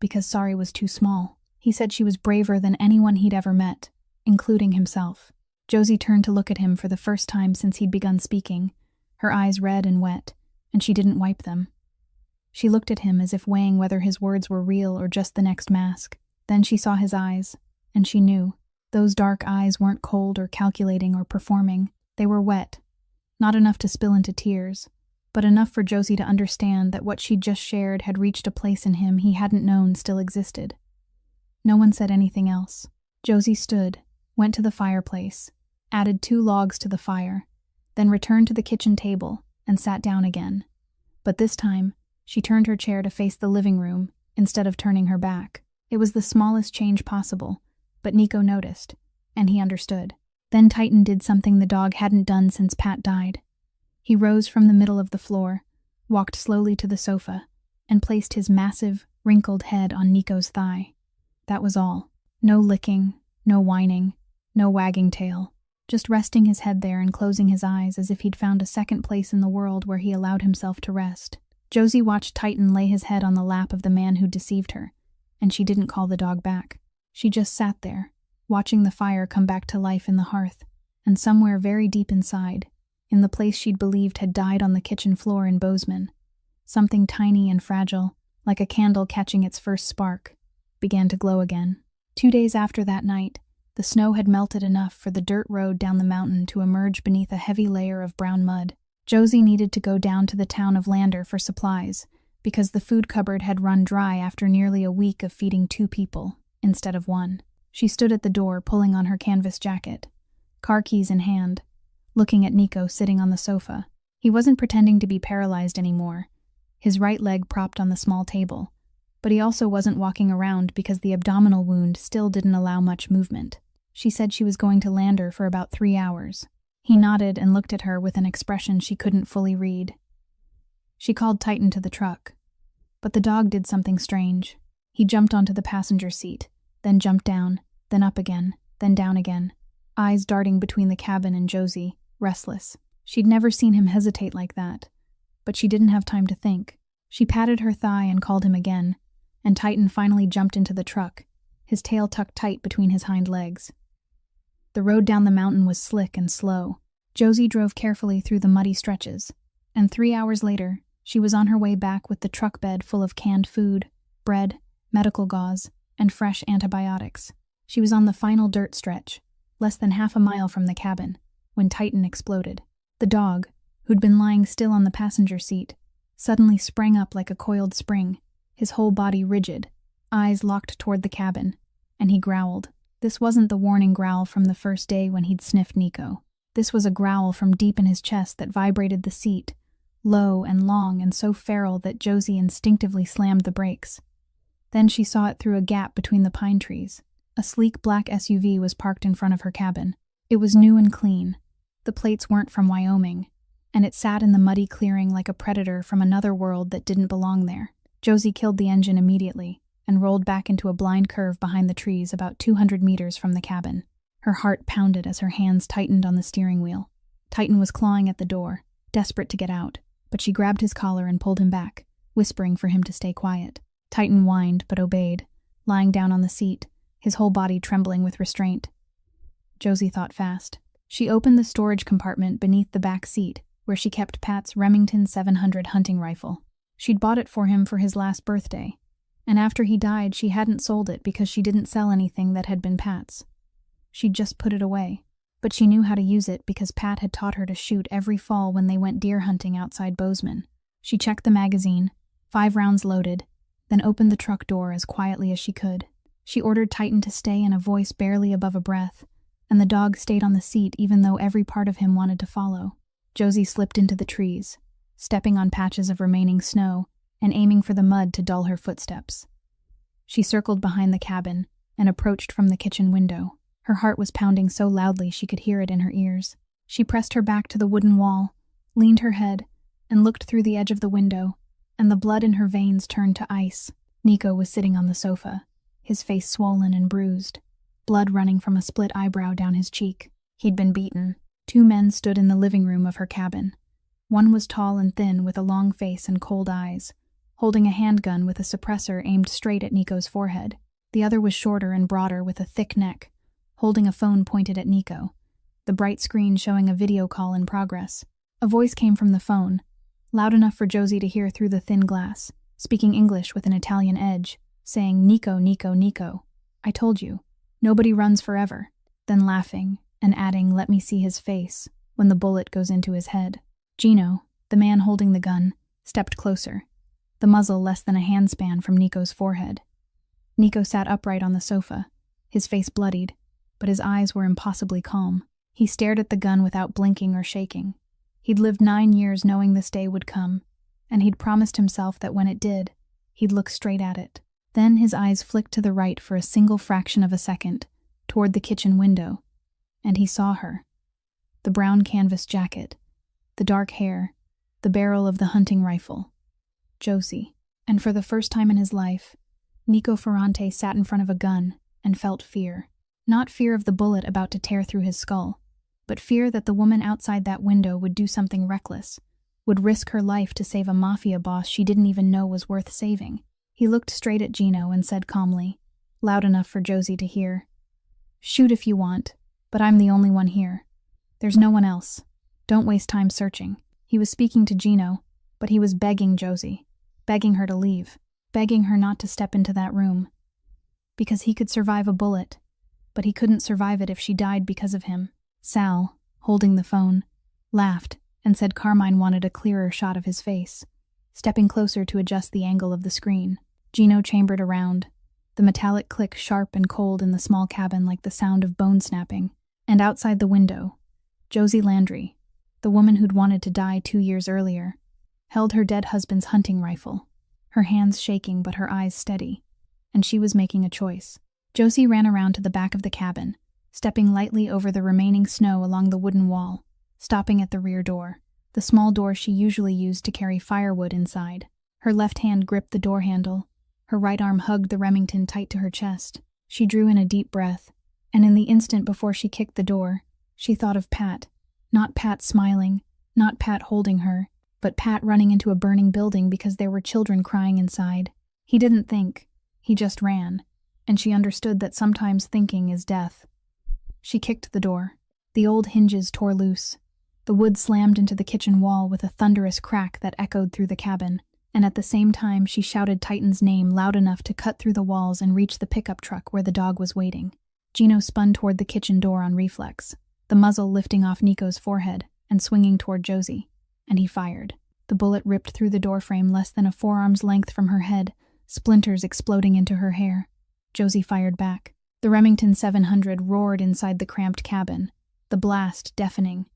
because sorry was too small. He said she was braver than anyone he'd ever met, including himself. Josie turned to look at him for the first time since he'd begun speaking, her eyes red and wet, and she didn't wipe them. She looked at him as if weighing whether his words were real or just the next mask. Then she saw his eyes, and she knew. Those dark eyes weren't cold or calculating or performing. They were wet, not enough to spill into tears, but enough for Josie to understand that what she'd just shared had reached a place in him he hadn't known still existed. No one said anything else. Josie stood, went to the fireplace, added 2 logs to the fire, then returned to the kitchen table and sat down again. But this time, she turned her chair to face the living room instead of turning her back. It was the smallest change possible, but Nico noticed, and he understood. Then Titan did something the dog hadn't done since Pat died. He rose from the middle of the floor, walked slowly to the sofa, and placed his massive, wrinkled head on Nico's thigh. That was all. No licking, no whining, no wagging tail. Just resting his head there and closing his eyes as if he'd found a second place in the world where he allowed himself to rest. Josie watched Titan lay his head on the lap of the man who'd deceived her, and she didn't call the dog back. She just sat there, watching the fire come back to life in the hearth, and somewhere very deep inside, in the place she'd believed had died on the kitchen floor in Bozeman, something tiny and fragile, like a candle catching its first spark, began to glow again. 2 days after that night, the snow had melted enough for the dirt road down the mountain to emerge beneath a heavy layer of brown mud. Josie needed to go down to the town of Lander for supplies, because the food cupboard had run dry after nearly a week of feeding 2 people, instead of 1. She stood at the door, pulling on her canvas jacket, car keys in hand, looking at Nico sitting on the sofa. He wasn't pretending to be paralyzed anymore, his right leg propped on the small table, but he also wasn't walking around because the abdominal wound still didn't allow much movement. She said she was going to Lander for about 3 hours. He nodded and looked at her with an expression she couldn't fully read. She called Titan to the truck, but the dog did something strange. He jumped onto the passenger seat, then jumped down, then up again, then down again, eyes darting between the cabin and Josie, restless. She'd never seen him hesitate like that, but she didn't have time to think. She patted her thigh and called him again, and Titan finally jumped into the truck, his tail tucked tight between his hind legs. The road down the mountain was slick and slow. Josie drove carefully through the muddy stretches, and 3 hours later, she was on her way back with the truck bed full of canned food, bread, medical gauze, and fresh antibiotics. She was on the final dirt stretch, less than half a mile from the cabin, when Titan exploded. The dog, who'd been lying still on the passenger seat, suddenly sprang up like a coiled spring, his whole body rigid, eyes locked toward the cabin, and he growled. This wasn't the warning growl from the first day when he'd sniffed Nico. This was a growl from deep in his chest that vibrated the seat, low and long and so feral that Josie instinctively slammed the brakes. Then she saw it through a gap between the pine trees. A sleek black SUV was parked in front of her cabin. It was new and clean. The plates weren't from Wyoming, and it sat in the muddy clearing like a predator from another world that didn't belong there. Josie killed the engine immediately and rolled back into a blind curve behind the trees about 200 meters from the cabin. Her heart pounded as her hands tightened on the steering wheel. Titan was clawing at the door, desperate to get out, but she grabbed his collar and pulled him back, whispering for him to stay quiet. Titan whined but obeyed, lying down on the seat, his whole body trembling with restraint. Josie thought fast. She opened the storage compartment beneath the back seat, where she kept Pat's Remington 700 hunting rifle. She'd bought it for him for his last birthday, and after he died she hadn't sold it because she didn't sell anything that had been Pat's. She'd just put it away, but she knew how to use it because Pat had taught her to shoot every fall when they went deer hunting outside Bozeman. She checked the magazine, 5 rounds loaded, then opened the truck door as quietly as she could. She ordered Titan to stay in a voice barely above a breath, and the dog stayed on the seat even though every part of him wanted to follow. Josie slipped into the trees, stepping on patches of remaining snow and aiming for the mud to dull her footsteps. She circled behind the cabin and approached from the kitchen window. Her heart was pounding so loudly she could hear it in her ears. She pressed her back to the wooden wall, leaned her head, and looked through the edge of the window, and the blood in her veins turned to ice. Nico was sitting on the sofa, his face swollen and bruised, blood running from a split eyebrow down his cheek. He'd been beaten. 2 men stood in the living room of her cabin. One was tall and thin with a long face and cold eyes, holding a handgun with a suppressor aimed straight at Nico's forehead. The other was shorter and broader with a thick neck, holding a phone pointed at Nico, the bright screen showing a video call in progress. A voice came from the phone, loud enough for Josie to hear through the thin glass, speaking English with an Italian edge, saying, "Nico, Nico, Nico. I told you. Nobody runs forever." Then laughing and adding, "Let me see his face," when the bullet goes into his head. Gino, the man holding the gun, stepped closer, the muzzle less than a handspan from Nico's forehead. Nico sat upright on the sofa, his face bloodied, but his eyes were impossibly calm. He stared at the gun without blinking or shaking. He'd lived 9 years knowing this day would come, and he'd promised himself that when it did, he'd look straight at it. Then his eyes flicked to the right for a single fraction of a second, toward the kitchen window, and he saw her. The brown canvas jacket, the dark hair, the barrel of the hunting rifle. Josie. And for the first time in his life, Nico Ferrante sat in front of a gun and felt fear. Not fear of the bullet about to tear through his skull, but fear that the woman outside that window would do something reckless, would risk her life to save a Mafia boss she didn't even know was worth saving. He looked straight at Gino and said calmly, loud enough for Josie to hear, "Shoot if you want, but I'm the only one here. There's no one else. Don't waste time searching." He was speaking to Gino, but he was begging Josie, begging her to leave, begging her not to step into that room. because he could survive a bullet, but he couldn't survive it if she died because of him. Sal, holding the phone, laughed and said Carmine wanted a clearer shot of his face, stepping closer to adjust the angle of the screen. Gino chambered around, the metallic click sharp and cold in the small cabin like the sound of bone snapping. And outside the window, Josie Landry, the woman who'd wanted to die 2 years earlier, held her dead husband's hunting rifle, her hands shaking but her eyes steady, and she was making a choice. Josie ran around to the back of the cabin, stepping lightly over the remaining snow along the wooden wall, stopping at the rear door, the small door she usually used to carry firewood inside. Her left hand gripped the door handle, her right arm hugged the Remington tight to her chest. She drew in a deep breath, and in the instant before she kicked the door, she thought of Pat. Not Pat smiling, not Pat holding her, but Pat running into a burning building because there were children crying inside. He didn't think, he just ran, and she understood that sometimes thinking is death. She kicked the door. The old hinges tore loose. The wood slammed into the kitchen wall with a thunderous crack that echoed through the cabin, and at the same time she shouted Titan's name loud enough to cut through the walls and reach the pickup truck where the dog was waiting. Gino spun toward the kitchen door on reflex, the muzzle lifting off Nico's forehead and swinging toward Josie, and he fired. The bullet ripped through the doorframe less than a forearm's length from her head, splinters exploding into her hair. Josie fired back. The Remington 700 roared inside the cramped cabin, the blast deafening.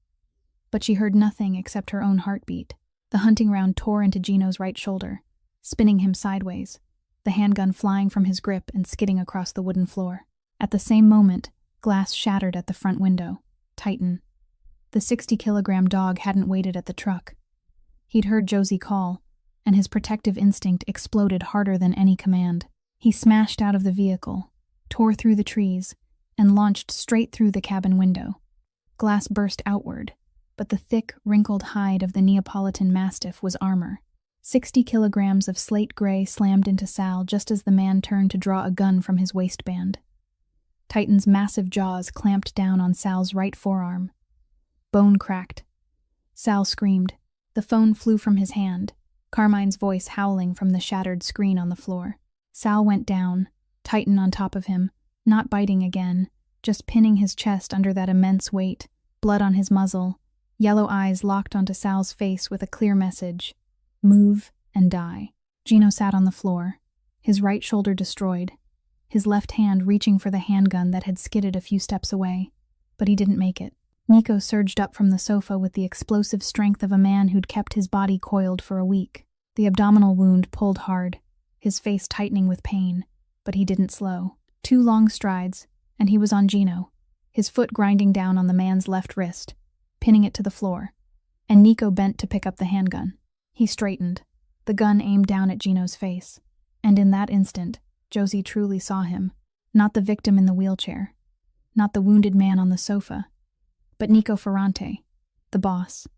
But she heard nothing except her own heartbeat. The hunting round tore into Gino's right shoulder, spinning him sideways, the handgun flying from his grip and skidding across the wooden floor. At the same moment, glass shattered at the front window. Titan. The 60-kilogram dog hadn't waited at the truck. He'd heard Josie call, and his protective instinct exploded harder than any command. He smashed out of the vehicle, tore through the trees, and launched straight through the cabin window. Glass burst outward, but the thick, wrinkled hide of the Neapolitan Mastiff was armor. 60 kilograms of slate gray slammed into Sal just as the man turned to draw a gun from his waistband. Titan's massive jaws clamped down on Sal's right forearm. Bone cracked. Sal screamed. The phone flew from his hand, Carmine's voice howling from the shattered screen on the floor. Sal went down, Titan on top of him, not biting again, just pinning his chest under that immense weight, blood on his muzzle, yellow eyes locked onto Sal's face with a clear message: move and die. Gino sat on the floor, his right shoulder destroyed, his left hand reaching for the handgun that had skidded a few steps away, but he didn't make it. Nico surged up from the sofa with the explosive strength of a man who'd kept his body coiled for a week. The abdominal wound pulled hard, his face tightening with pain, but he didn't slow. 2 long strides, and he was on Gino, his foot grinding down on the man's left wrist, pinning it to the floor, and Nico bent to pick up the handgun. He straightened, the gun aimed down at Gino's face, and in that instant, Josie truly saw him. Not the victim in the wheelchair, not the wounded man on the sofa, but Nico Ferrante, the boss,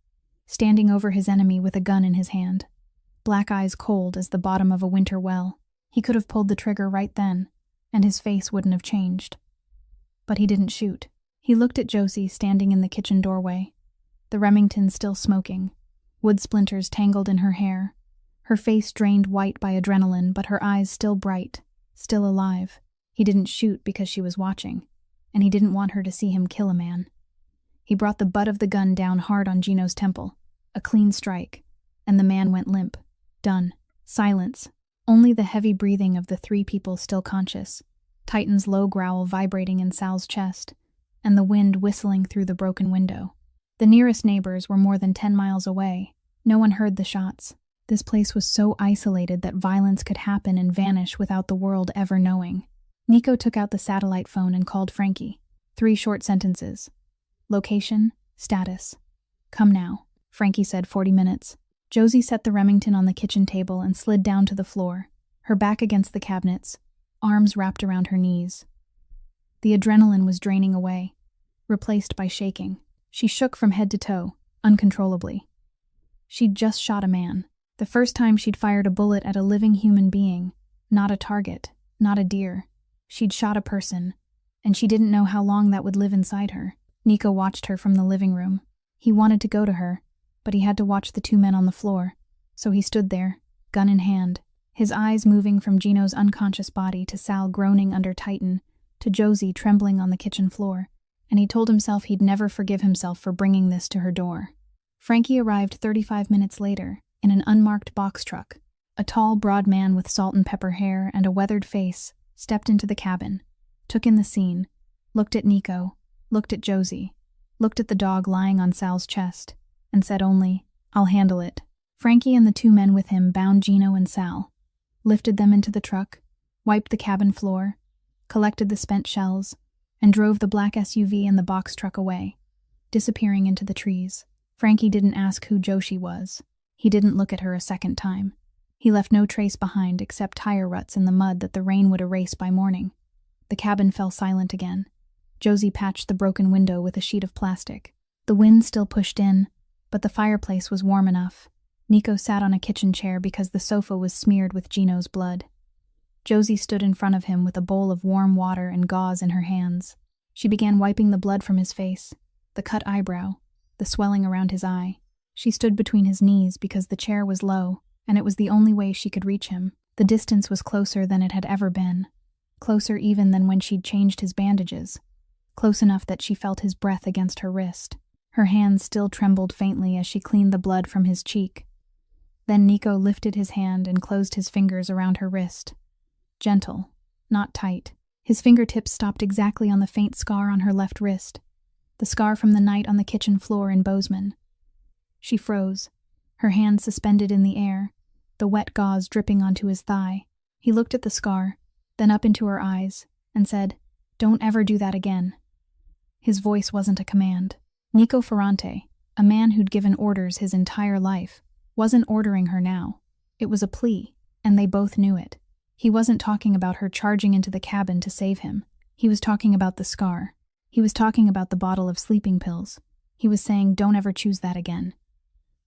standing over his enemy with a gun in his hand, black eyes cold as the bottom of a winter well. He could have pulled the trigger right then, and his face wouldn't have changed. But he didn't shoot. He looked at Josie standing in the kitchen doorway, the Remington still smoking, wood splinters tangled in her hair, her face drained white by adrenaline but her eyes still bright, still alive. He didn't shoot because she was watching, and he didn't want her to see him kill a man. He brought the butt of the gun down hard on Gino's temple, a clean strike, and the man went limp. Done. Silence. Only the heavy breathing of the 3 people still conscious, Titan's low growl vibrating in Sal's chest, and the wind whistling through the broken window. The nearest neighbors were more than 10 miles away. No one heard the shots. This place was so isolated that violence could happen and vanish without the world ever knowing. Nico took out the satellite phone and called Frankie. 3 short sentences. Location, status. Come now, Frankie said. 40 minutes. Josie set the Remington on the kitchen table and slid down to the floor, her back against the cabinets, arms wrapped around her knees. The adrenaline was draining away, replaced by shaking. She shook from head to toe, uncontrollably. She'd just shot a man. The first time she'd fired a bullet at a living human being, not a target, not a deer. She'd shot a person, and she didn't know how long that would live inside her. Nico watched her from the living room. He wanted to go to her, but he had to watch the 2 men on the floor, so he stood there, gun in hand, his eyes moving from Gino's unconscious body to Sal groaning under Titan, to Josie trembling on the kitchen floor, and he told himself he'd never forgive himself for bringing this to her door. Frankie arrived 35 minutes later, in an unmarked box truck. A tall, broad man with salt and pepper hair and a weathered face stepped into the cabin, took in the scene, looked at Nico, looked at Josie, looked at the dog lying on Sal's chest, and said only, "I'll handle it." Frankie and the two men with him bound Gino and Sal, lifted them into the truck, wiped the cabin floor, collected the spent shells, and drove the black SUV and the box truck away, disappearing into the trees. Frankie didn't ask who Josie was. He didn't look at her a second time. He left no trace behind except tire ruts in the mud that the rain would erase by morning. The cabin fell silent again. Josie patched the broken window with a sheet of plastic. The wind still pushed in, but the fireplace was warm enough. Nico sat on a kitchen chair because the sofa was smeared with Gino's blood. Josie stood in front of him with a bowl of warm water and gauze in her hands. She began wiping the blood from his face, the cut eyebrow, the swelling around his eye. She stood between his knees because the chair was low, and it was the only way she could reach him. The distance was closer than it had ever been, closer even than when she'd changed his bandages, close enough that she felt his breath against her wrist. Her hands still trembled faintly as she cleaned the blood from his cheek. Then Nico lifted his hand and closed his fingers around her wrist. Gentle, not tight. His fingertips stopped exactly on the faint scar on her left wrist, the scar from the night on the kitchen floor in Bozeman. She froze, her hand suspended in the air, the wet gauze dripping onto his thigh. He looked at the scar, then up into her eyes, and said, "Don't ever do that again." His voice wasn't a command. Nico Ferrante, a man who'd given orders his entire life, wasn't ordering her now. It was a plea, and they both knew it. He wasn't talking about her charging into the cabin to save him. He was talking about the scar. He was talking about the bottle of sleeping pills. He was saying, "Don't ever choose that again."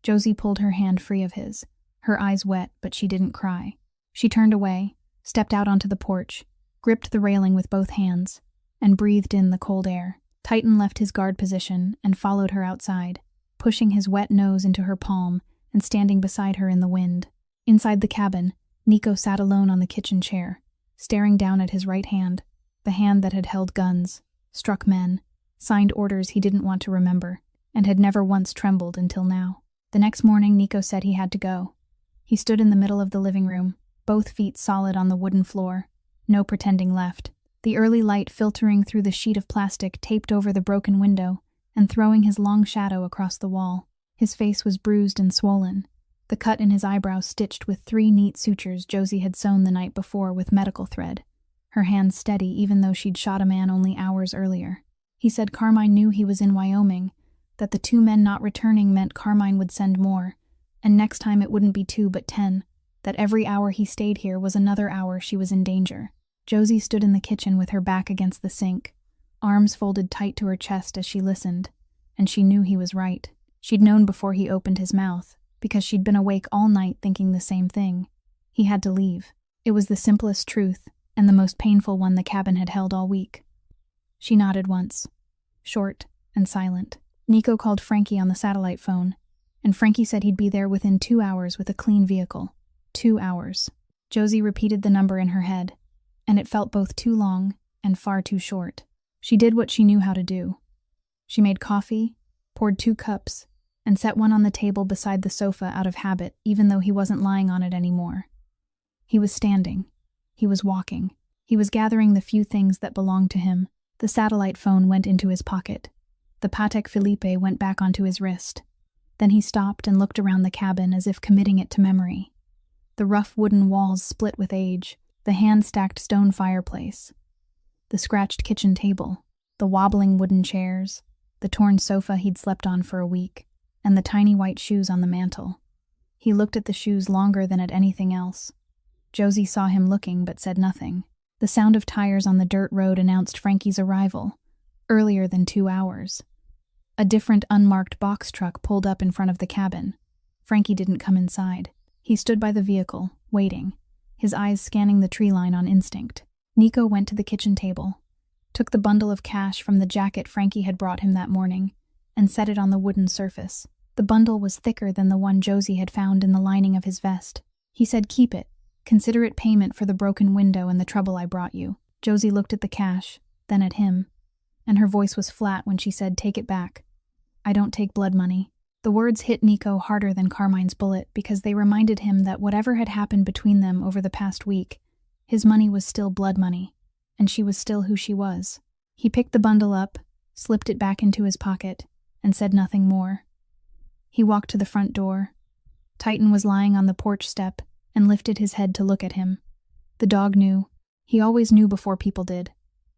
Josie pulled her hand free of his, her eyes wet, but she didn't cry. She turned away, stepped out onto the porch, gripped the railing with both hands, and breathed in the cold air. Titan left his guard position and followed her outside, pushing his wet nose into her palm and standing beside her in the wind. Inside the cabin, Nico sat alone on the kitchen chair, staring down at his right hand, the hand that had held guns, struck men, signed orders he didn't want to remember, and had never once trembled until now. The next morning, Nico said he had to go. He stood in the middle of the living room, both feet solid on the wooden floor, no pretending left, the early light filtering through the sheet of plastic taped over the broken window and throwing his long shadow across the wall. His face was bruised and swollen, the cut in his eyebrow stitched with 3 neat sutures Josie had sewn the night before with medical thread, her hands steady even though she'd shot a man only hours earlier. He said Carmine knew he was in Wyoming, that the 2 men not returning meant Carmine would send more, and next time it wouldn't be 2 but 10, that every hour he stayed here was another hour she was in danger. Josie stood in the kitchen with her back against the sink, arms folded tight to her chest as she listened, and she knew he was right. She'd known before he opened his mouth, because she'd been awake all night thinking the same thing. He had to leave. It was the simplest truth, and the most painful one the cabin had held all week. She nodded once, short and silent. Nico called Frankie on the satellite phone, and Frankie said he'd be there within 2 hours with a clean vehicle. 2 hours. Josie repeated the number in her head, and it felt both too long and far too short. She did what she knew how to do. She made coffee, poured 2 cups, and set one on the table beside the sofa out of habit, even though he wasn't lying on it anymore. He was standing. He was walking. He was gathering the few things that belonged to him. The satellite phone went into his pocket. The Patek Philippe went back onto his wrist. Then he stopped and looked around the cabin as if committing it to memory. The rough wooden walls split with age, the hand-stacked stone fireplace, the scratched kitchen table, the wobbling wooden chairs, the torn sofa he'd slept on for a week, and the tiny white shoes on the mantel. He looked at the shoes longer than at anything else. Josie saw him looking but said nothing. The sound of tires on the dirt road announced Frankie's arrival, earlier than 2 hours. A different unmarked box truck pulled up in front of the cabin. Frankie didn't come inside. He stood by the vehicle, waiting, his eyes scanning the tree line on instinct. Nico went to the kitchen table, took the bundle of cash from the jacket Frankie had brought him that morning, and set it on the wooden surface. The bundle was thicker than the one Josie had found in the lining of his vest. He said, "Keep it. Consider it payment for the broken window and the trouble I brought you." Josie looked at the cash, then at him, and her voice was flat when she said, "Take it back. I don't take blood money." The words hit Nico harder than Carmine's bullet because they reminded him that whatever had happened between them over the past week, his money was still blood money, and she was still who she was. He picked the bundle up, slipped it back into his pocket, and said nothing more. He walked to the front door. Titan was lying on the porch step and lifted his head to look at him. The dog knew. He always knew before people did,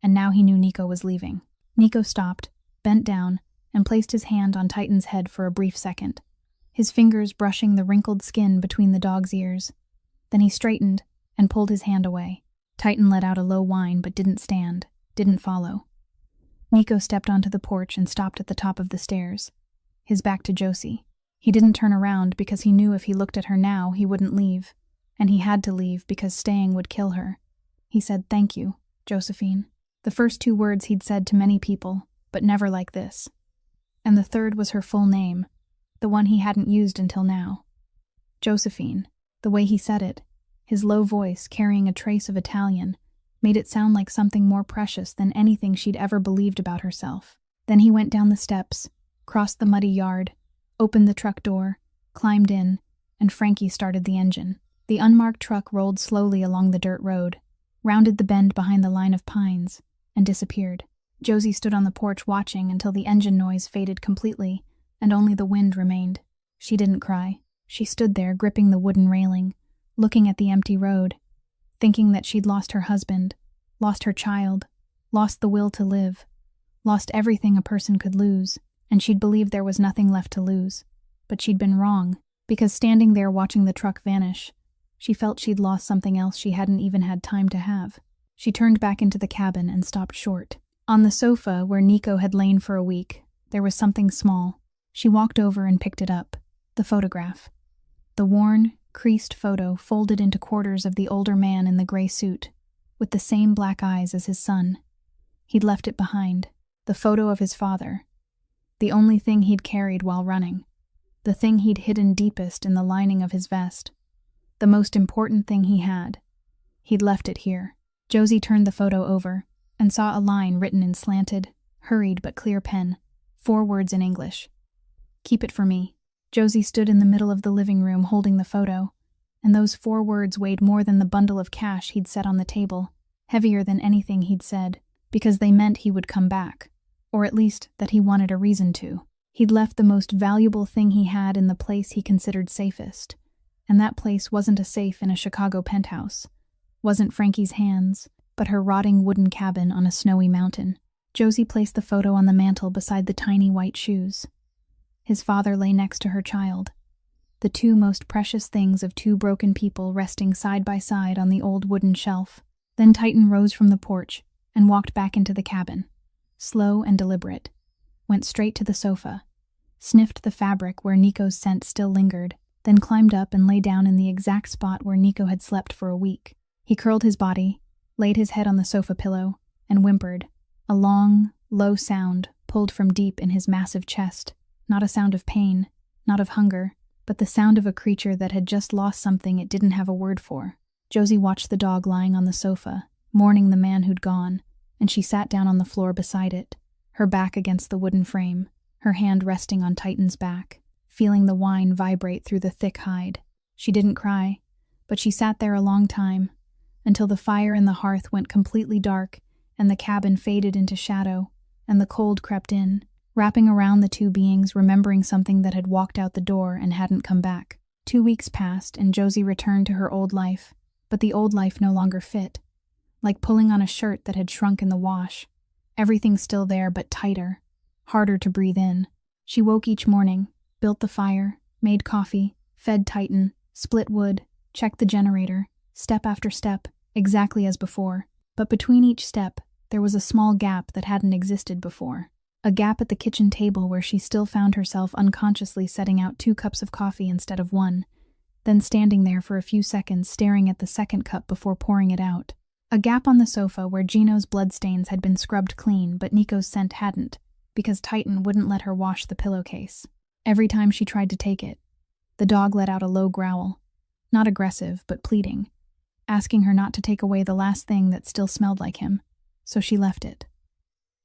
and now he knew Nico was leaving. Nico stopped, bent down, and placed his hand on Titan's head for a brief second, his fingers brushing the wrinkled skin between the dog's ears. Then he straightened and pulled his hand away. Titan let out a low whine but didn't stand, didn't follow. Nico stepped onto the porch and stopped at the top of the stairs, his back to Josie. He didn't turn around because he knew if he looked at her now, he wouldn't leave, and he had to leave because staying would kill her. He said, "Thank you, Josephine." The first 2 words he'd said to many people, but never like this. And the third was her full name, the one he hadn't used until now. Josephine. The way he said it, his low voice carrying a trace of Italian, made it sound like something more precious than anything she'd ever believed about herself. Then he went down the steps, crossed the muddy yard, opened the truck door, climbed in, and Frankie started the engine. The unmarked truck rolled slowly along the dirt road, rounded the bend behind the line of pines, and disappeared. Josie stood on the porch watching until the engine noise faded completely and only the wind remained. She didn't cry. She stood there gripping the wooden railing, looking at the empty road, thinking that she'd lost her husband, lost her child, lost the will to live, lost everything a person could lose, and she'd believed there was nothing left to lose. But she'd been wrong, because standing there watching the truck vanish, she felt she'd lost something else she hadn't even had time to have. She turned back into the cabin and stopped short. On the sofa, where Nico had lain for a week, there was something small. She walked over and picked it up. The photograph. The worn, creased photo folded into quarters of the older man in the gray suit, with the same black eyes as his son. He'd left it behind. The photo of his father. The only thing he'd carried while running. The thing he'd hidden deepest in the lining of his vest. The most important thing he had. He'd left it here. Josie turned the photo over and saw a line written in slanted, hurried but clear pen, 4 words in English. "Keep it for me." Josie stood in the middle of the living room holding the photo, and those 4 words weighed more than the bundle of cash he'd set on the table, heavier than anything he'd said, because they meant he would come back, or at least that he wanted a reason to. He'd left the most valuable thing he had in the place he considered safest, and that place wasn't a safe in a Chicago penthouse, wasn't Frankie's hands, but her rotting wooden cabin on a snowy mountain. Josie placed the photo on the mantel beside the tiny white shoes. His father lay next to her child, the 2 most precious things of 2 broken people resting side by side on the old wooden shelf. Then Titan rose from the porch and walked back into the cabin, slow and deliberate, went straight to the sofa, sniffed the fabric where Nico's scent still lingered, then climbed up and lay down in the exact spot where Nico had slept for a week. He curled his body, laid his head on the sofa pillow, and whimpered, a long, low sound pulled from deep in his massive chest. Not a sound of pain, not of hunger, but the sound of a creature that had just lost something it didn't have a word for. Josie watched the dog lying on the sofa, mourning the man who'd gone, and she sat down on the floor beside it, her back against the wooden frame, her hand resting on Titan's back, feeling the whine vibrate through the thick hide. She didn't cry, but she sat there a long time, until the fire in the hearth went completely dark and the cabin faded into shadow, and the cold crept in, wrapping around the 2 beings, remembering something that had walked out the door and hadn't come back. 2 weeks passed and Josie returned to her old life, but the old life no longer fit. Like pulling on a shirt that had shrunk in the wash. Everything still there but tighter, harder to breathe in. She woke each morning, built the fire, made coffee, fed Titan, split wood, checked the generator, step after step, exactly as before. But between each step, there was a small gap that hadn't existed before. A gap at the kitchen table where she still found herself unconsciously setting out 2 cups of coffee instead of 1, then standing there for a few seconds staring at the second cup before pouring it out. A gap on the sofa where Gino's bloodstains had been scrubbed clean but Nico's scent hadn't, because Titan wouldn't let her wash the pillowcase. Every time she tried to take it, the dog let out a low growl, not aggressive but pleading, asking her not to take away the last thing that still smelled like him, so she left it.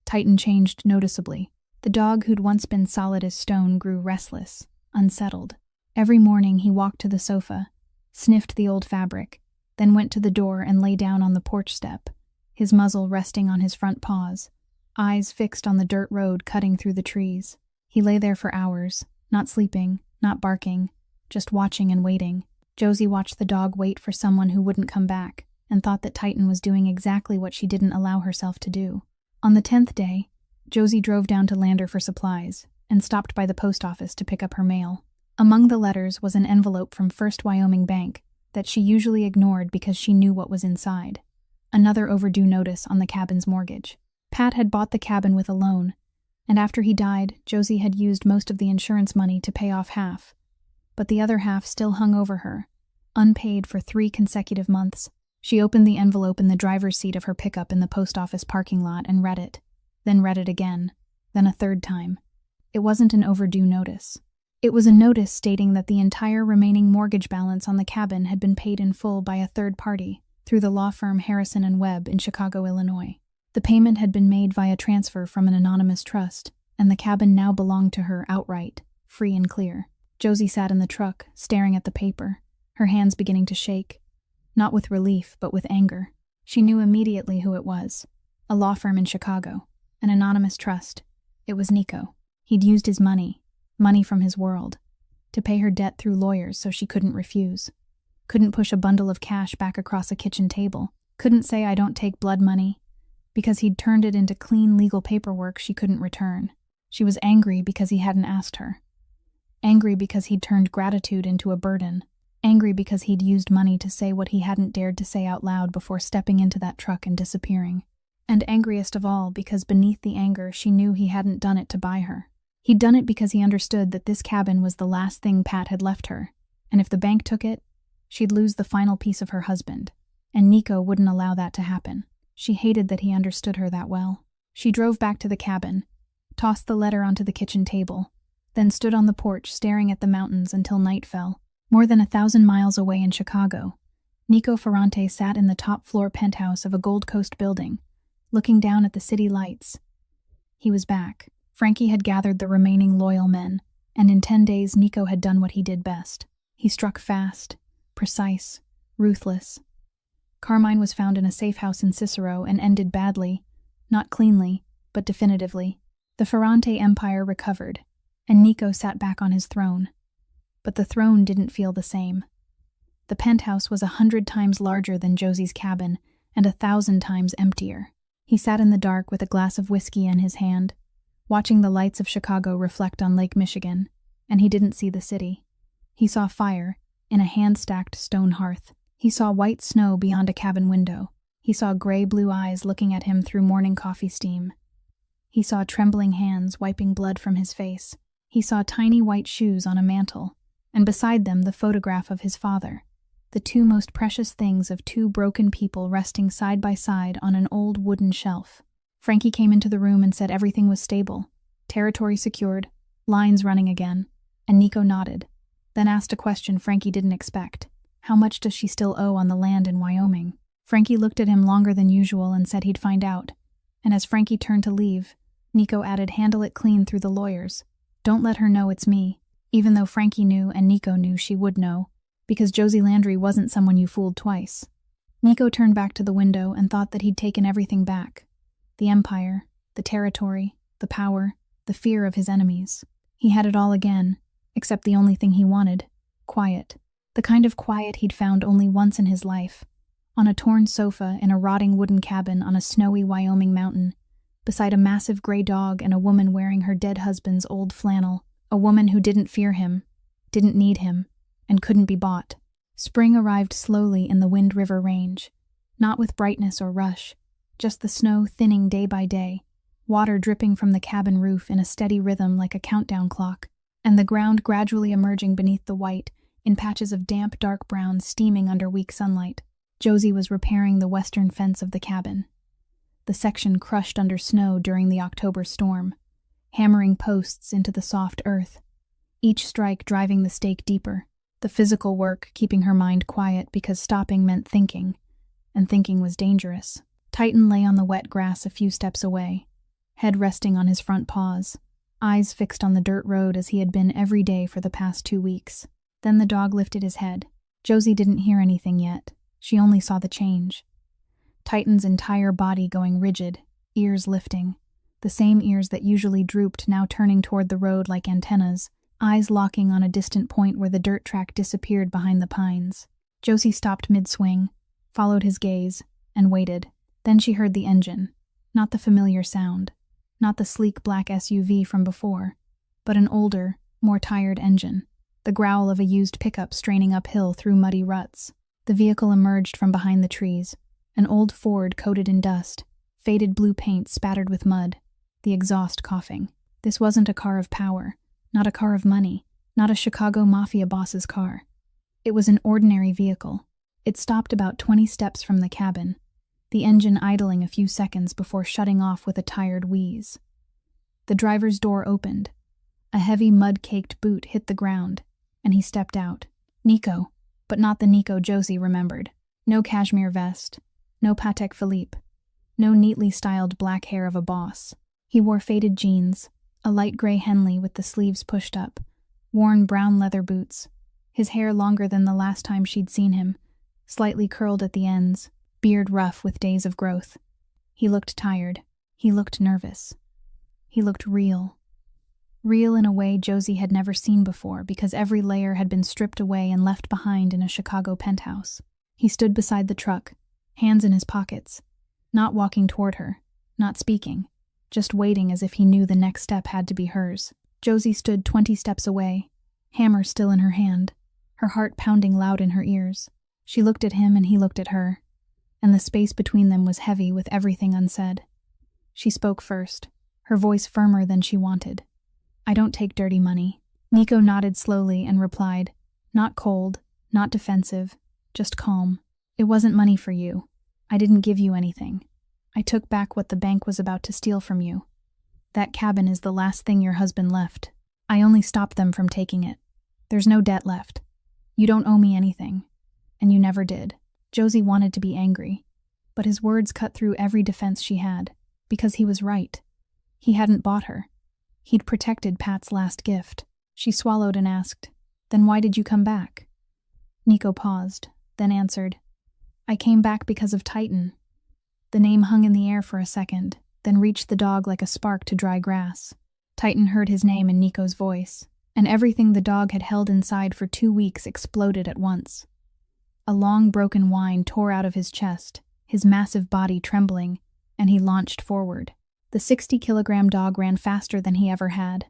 Titan changed noticeably. The dog who'd once been solid as stone grew restless, unsettled. Every morning he walked to the sofa, sniffed the old fabric, then went to the door and lay down on the porch step, his muzzle resting on his front paws, eyes fixed on the dirt road cutting through the trees. He lay there for hours, not sleeping, not barking, just watching and waiting. Josie watched the dog wait for someone who wouldn't come back, and thought that Titan was doing exactly what she didn't allow herself to do. On the 10th day, Josie drove down to Lander for supplies, and stopped by the post office to pick up her mail. Among the letters was an envelope from First Wyoming Bank that she usually ignored because she knew what was inside. Another overdue notice on the cabin's mortgage. Pat had bought the cabin with a loan, and after he died, Josie had used most of the insurance money to pay off half. But the other half still hung over her, unpaid for 3 consecutive months. She opened the envelope in the driver's seat of her pickup in the post office parking lot and read it, then read it again, then a third time. It wasn't an overdue notice. It was a notice stating that the entire remaining mortgage balance on the cabin had been paid in full by a third party through the law firm Harrison & Webb in Chicago, Illinois. The payment had been made via transfer from an anonymous trust, and the cabin now belonged to her outright, free and clear. Josie sat in the truck, staring at the paper, her hands beginning to shake. Not with relief, but with anger. She knew immediately who it was. A law firm in Chicago. An anonymous trust. It was Nico. He'd used his money from his world, to pay her debt through lawyers so she couldn't refuse. Couldn't push a bundle of cash back across a kitchen table. Couldn't say I don't take blood money, because he'd turned it into clean legal paperwork she couldn't return. She was angry because he hadn't asked her. Angry because he'd turned gratitude into a burden. Angry because he'd used money to say what he hadn't dared to say out loud before stepping into that truck and disappearing. And angriest of all because beneath the anger she knew he hadn't done it to buy her. He'd done it because he understood that this cabin was the last thing Pat had left her, and if the bank took it, she'd lose the final piece of her husband, and Nico wouldn't allow that to happen. She hated that he understood her that well. She drove back to the cabin, tossed the letter onto the kitchen table, then stood on the porch staring at the mountains until night fell. More than 1,000 miles away in Chicago, Nico Ferrante sat in the top-floor penthouse of a Gold Coast building, looking down at the city lights. He was back. Frankie had gathered the remaining loyal men, and in 10 days Nico had done what he did best. He struck fast, precise, ruthless. Carmine was found in a safe house in Cicero and ended badly, not cleanly, but definitively. The Ferrante empire recovered, and Nico sat back on his throne. But the throne didn't feel the same. The penthouse was 100 times larger than Josie's cabin, and 1,000 times emptier. He sat in the dark with a glass of whiskey in his hand, watching the lights of Chicago reflect on Lake Michigan, and he didn't see the city. He saw fire in a hand-stacked stone hearth. He saw white snow beyond a cabin window. He saw gray-blue eyes looking at him through morning coffee steam. He saw trembling hands wiping blood from his face. He saw tiny white shoes on a mantel, and beside them the photograph of his father, the 2 most precious things of 2 broken people resting side by side on an old wooden shelf. Frankie came into the room and said everything was stable, territory secured, lines running again, and Nico nodded, then asked a question Frankie didn't expect. How much does she still owe on the land in Wyoming? Frankie looked at him longer than usual and said he'd find out, and as Frankie turned to leave, Nico added, handle it clean through the lawyers. Don't let her know it's me. Even though Frankie knew and Nico knew she would know, because Josie Landry wasn't someone you fooled twice. Nico turned back to the window and thought that he'd taken everything back. The empire, the territory, the power, the fear of his enemies. He had it all again, except the only thing he wanted, quiet. The kind of quiet he'd found only once in his life, on a torn sofa in a rotting wooden cabin on a snowy Wyoming mountain, beside a massive gray dog and a woman wearing her dead husband's old flannel. A woman who didn't fear him, didn't need him, and couldn't be bought. Spring arrived slowly in the Wind River Range, not with brightness or rush, just the snow thinning day by day, water dripping from the cabin roof in a steady rhythm like a countdown clock, and the ground gradually emerging beneath the white in patches of damp dark brown steaming under weak sunlight. Josie was repairing the western fence of the cabin, the section crushed under snow during the October storm, hammering posts into the soft earth, each strike driving the stake deeper. The physical work keeping her mind quiet because stopping meant thinking, and thinking was dangerous. Titan lay on the wet grass a few steps away, head resting on his front paws, eyes fixed on the dirt road as he had been every day for the past 2 weeks. Then the dog lifted his head. Josie didn't hear anything yet. She only saw the change. Titan's entire body going rigid, ears lifting. The same ears that usually drooped now turning toward the road like antennas, eyes locking on a distant point where the dirt track disappeared behind the pines. Josie stopped mid-swing, followed his gaze, and waited. Then she heard the engine. Not the familiar sound. Not the sleek black SUV from before, but an older, more tired engine. The growl of a used pickup straining uphill through muddy ruts. The vehicle emerged from behind the trees. An old Ford coated in dust, faded blue paint spattered with mud, the exhaust coughing. This wasn't a car of power, not a car of money, not a Chicago Mafia boss's car. It was an ordinary vehicle. It stopped about 20 steps from the cabin, the engine idling a few seconds before shutting off with a tired wheeze. The driver's door opened. A heavy mud-caked boot hit the ground, and he stepped out. Nico, but not the Nico Josie remembered. No cashmere vest, no Patek Philippe, no neatly styled black hair of a boss. He wore faded jeans, a light gray Henley with the sleeves pushed up, worn brown leather boots, his hair longer than the last time she'd seen him, slightly curled at the ends, beard rough with days of growth. He looked tired. He looked nervous. He looked real. Real in a way Josie had never seen before because every layer had been stripped away and left behind in a Chicago penthouse. He stood beside the truck, hands in his pockets, not walking toward her, not speaking, just waiting as if he knew the next step had to be hers. Josie stood 20 steps away, hammer still in her hand, her heart pounding loud in her ears. She looked at him and he looked at her, and the space between them was heavy with everything unsaid. She spoke first, her voice firmer than she wanted. "I don't take dirty money." Nico nodded slowly and replied, not cold, not defensive, just calm. "It wasn't money for you. I didn't give you anything. I took back what the bank was about to steal from you. That cabin is the last thing your husband left. I only stopped them from taking it. There's no debt left. You don't owe me anything. And you never did." Josie wanted to be angry, but his words cut through every defense she had, because he was right. He hadn't bought her. He'd protected Pat's last gift. She swallowed and asked, "Then why did you come back?" Nico paused, then answered, "I came back because of Titan." The name hung in the air for a second, then reached the dog like a spark to dry grass. Titan heard his name in Nico's voice, and everything the dog had held inside for 2 weeks exploded at once. A long broken whine tore out of his chest, his massive body trembling, and he launched forward. The 60-kilogram dog ran faster than he ever had,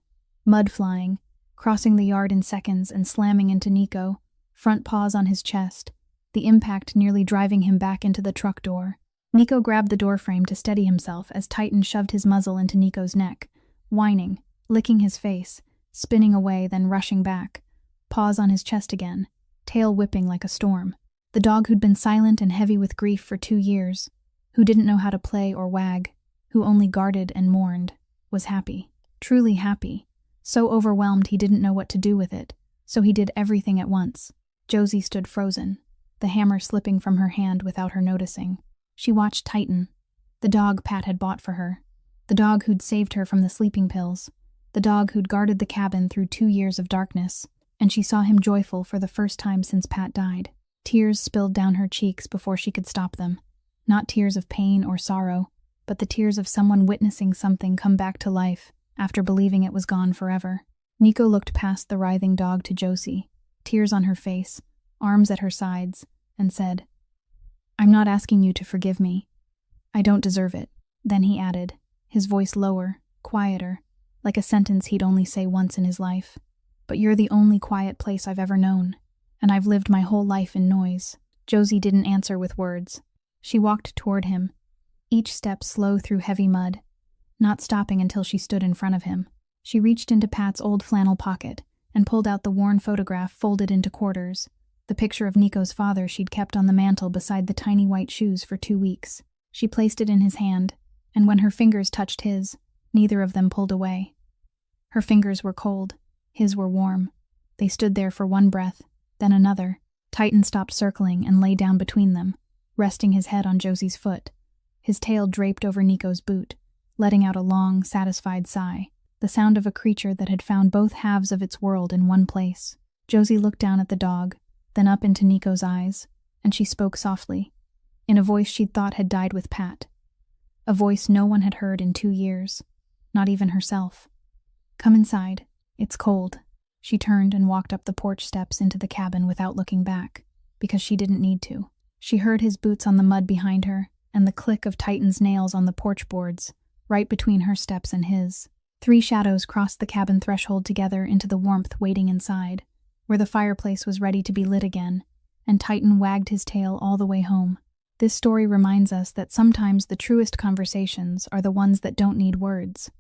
mud flying, crossing the yard in seconds and slamming into Nico, front paws on his chest, the impact nearly driving him back into the truck door. Nico grabbed the doorframe to steady himself as Titan shoved his muzzle into Nico's neck, whining, licking his face, spinning away then rushing back, paws on his chest again, tail whipping like a storm. The dog who'd been silent and heavy with grief for 2 years, who didn't know how to play or wag, who only guarded and mourned, was happy, truly happy, so overwhelmed he didn't know what to do with it, so he did everything at once. Josie stood frozen, the hammer slipping from her hand without her noticing. She watched Titan, the dog Pat had bought for her, the dog who'd saved her from the sleeping pills, the dog who'd guarded the cabin through 2 years of darkness, and she saw him joyful for the first time since Pat died. Tears spilled down her cheeks before she could stop them. Not tears of pain or sorrow, but the tears of someone witnessing something come back to life after believing it was gone forever. Nico looked past the writhing dog to Josie, tears on her face, arms at her sides, and said, "I'm not asking you to forgive me. I don't deserve it." Then he added, his voice lower, quieter, like a sentence he'd only say once in his life. "But you're the only quiet place I've ever known, and I've lived my whole life in noise." Josie didn't answer with words. She walked toward him, each step slow through heavy mud, not stopping until she stood in front of him. She reached into Pat's old flannel pocket and pulled out the worn photograph folded into quarters, the picture of Nico's father she'd kept on the mantel beside the tiny white shoes for 2 weeks. She placed it in his hand, and when her fingers touched his, neither of them pulled away. Her fingers were cold, his were warm. They stood there for one breath, then another. Titan stopped circling and lay down between them, resting his head on Josie's foot. His tail draped over Nico's boot, letting out a long, satisfied sigh, the sound of a creature that had found both halves of its world in one place. Josie looked down at the dog, then up into Nico's eyes, and she spoke softly, in a voice she'd thought had died with Pat. A voice no one had heard in 2 years, not even herself. "Come inside. It's cold." She turned and walked up the porch steps into the cabin without looking back, because she didn't need to. She heard his boots on the mud behind her, and the click of Titan's nails on the porch boards, right between her steps and his. 3 shadows crossed the cabin threshold together into the warmth waiting inside, where the fireplace was ready to be lit again, and Titan wagged his tail all the way home. This story reminds us that sometimes the truest conversations are the ones that don't need words,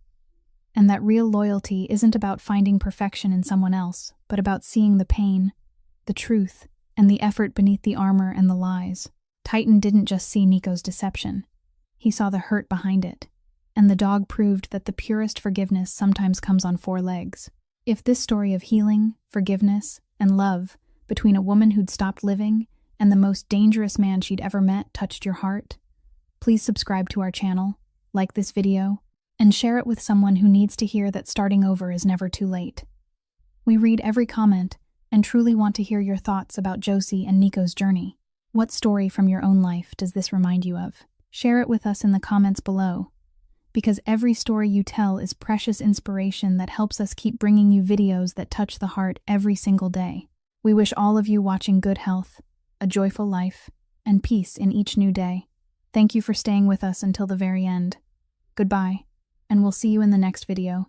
and that real loyalty isn't about finding perfection in someone else, but about seeing the pain, the truth, and the effort beneath the armor and the lies. Titan didn't just see Nico's deception. He saw the hurt behind it, and the dog proved that the purest forgiveness sometimes comes on 4 legs. If this story of healing, forgiveness, and love between a woman who'd stopped living and the most dangerous man she'd ever met touched your heart, please subscribe to our channel, like this video, and share it with someone who needs to hear that starting over is never too late. We read every comment and truly want to hear your thoughts about Josie and Nico's journey. What story from your own life does this remind you of? Share it with us in the comments below, because every story you tell is precious inspiration that helps us keep bringing you videos that touch the heart every single day. We wish all of you watching good health, a joyful life, and peace in each new day. Thank you for staying with us until the very end. Goodbye, and we'll see you in the next video.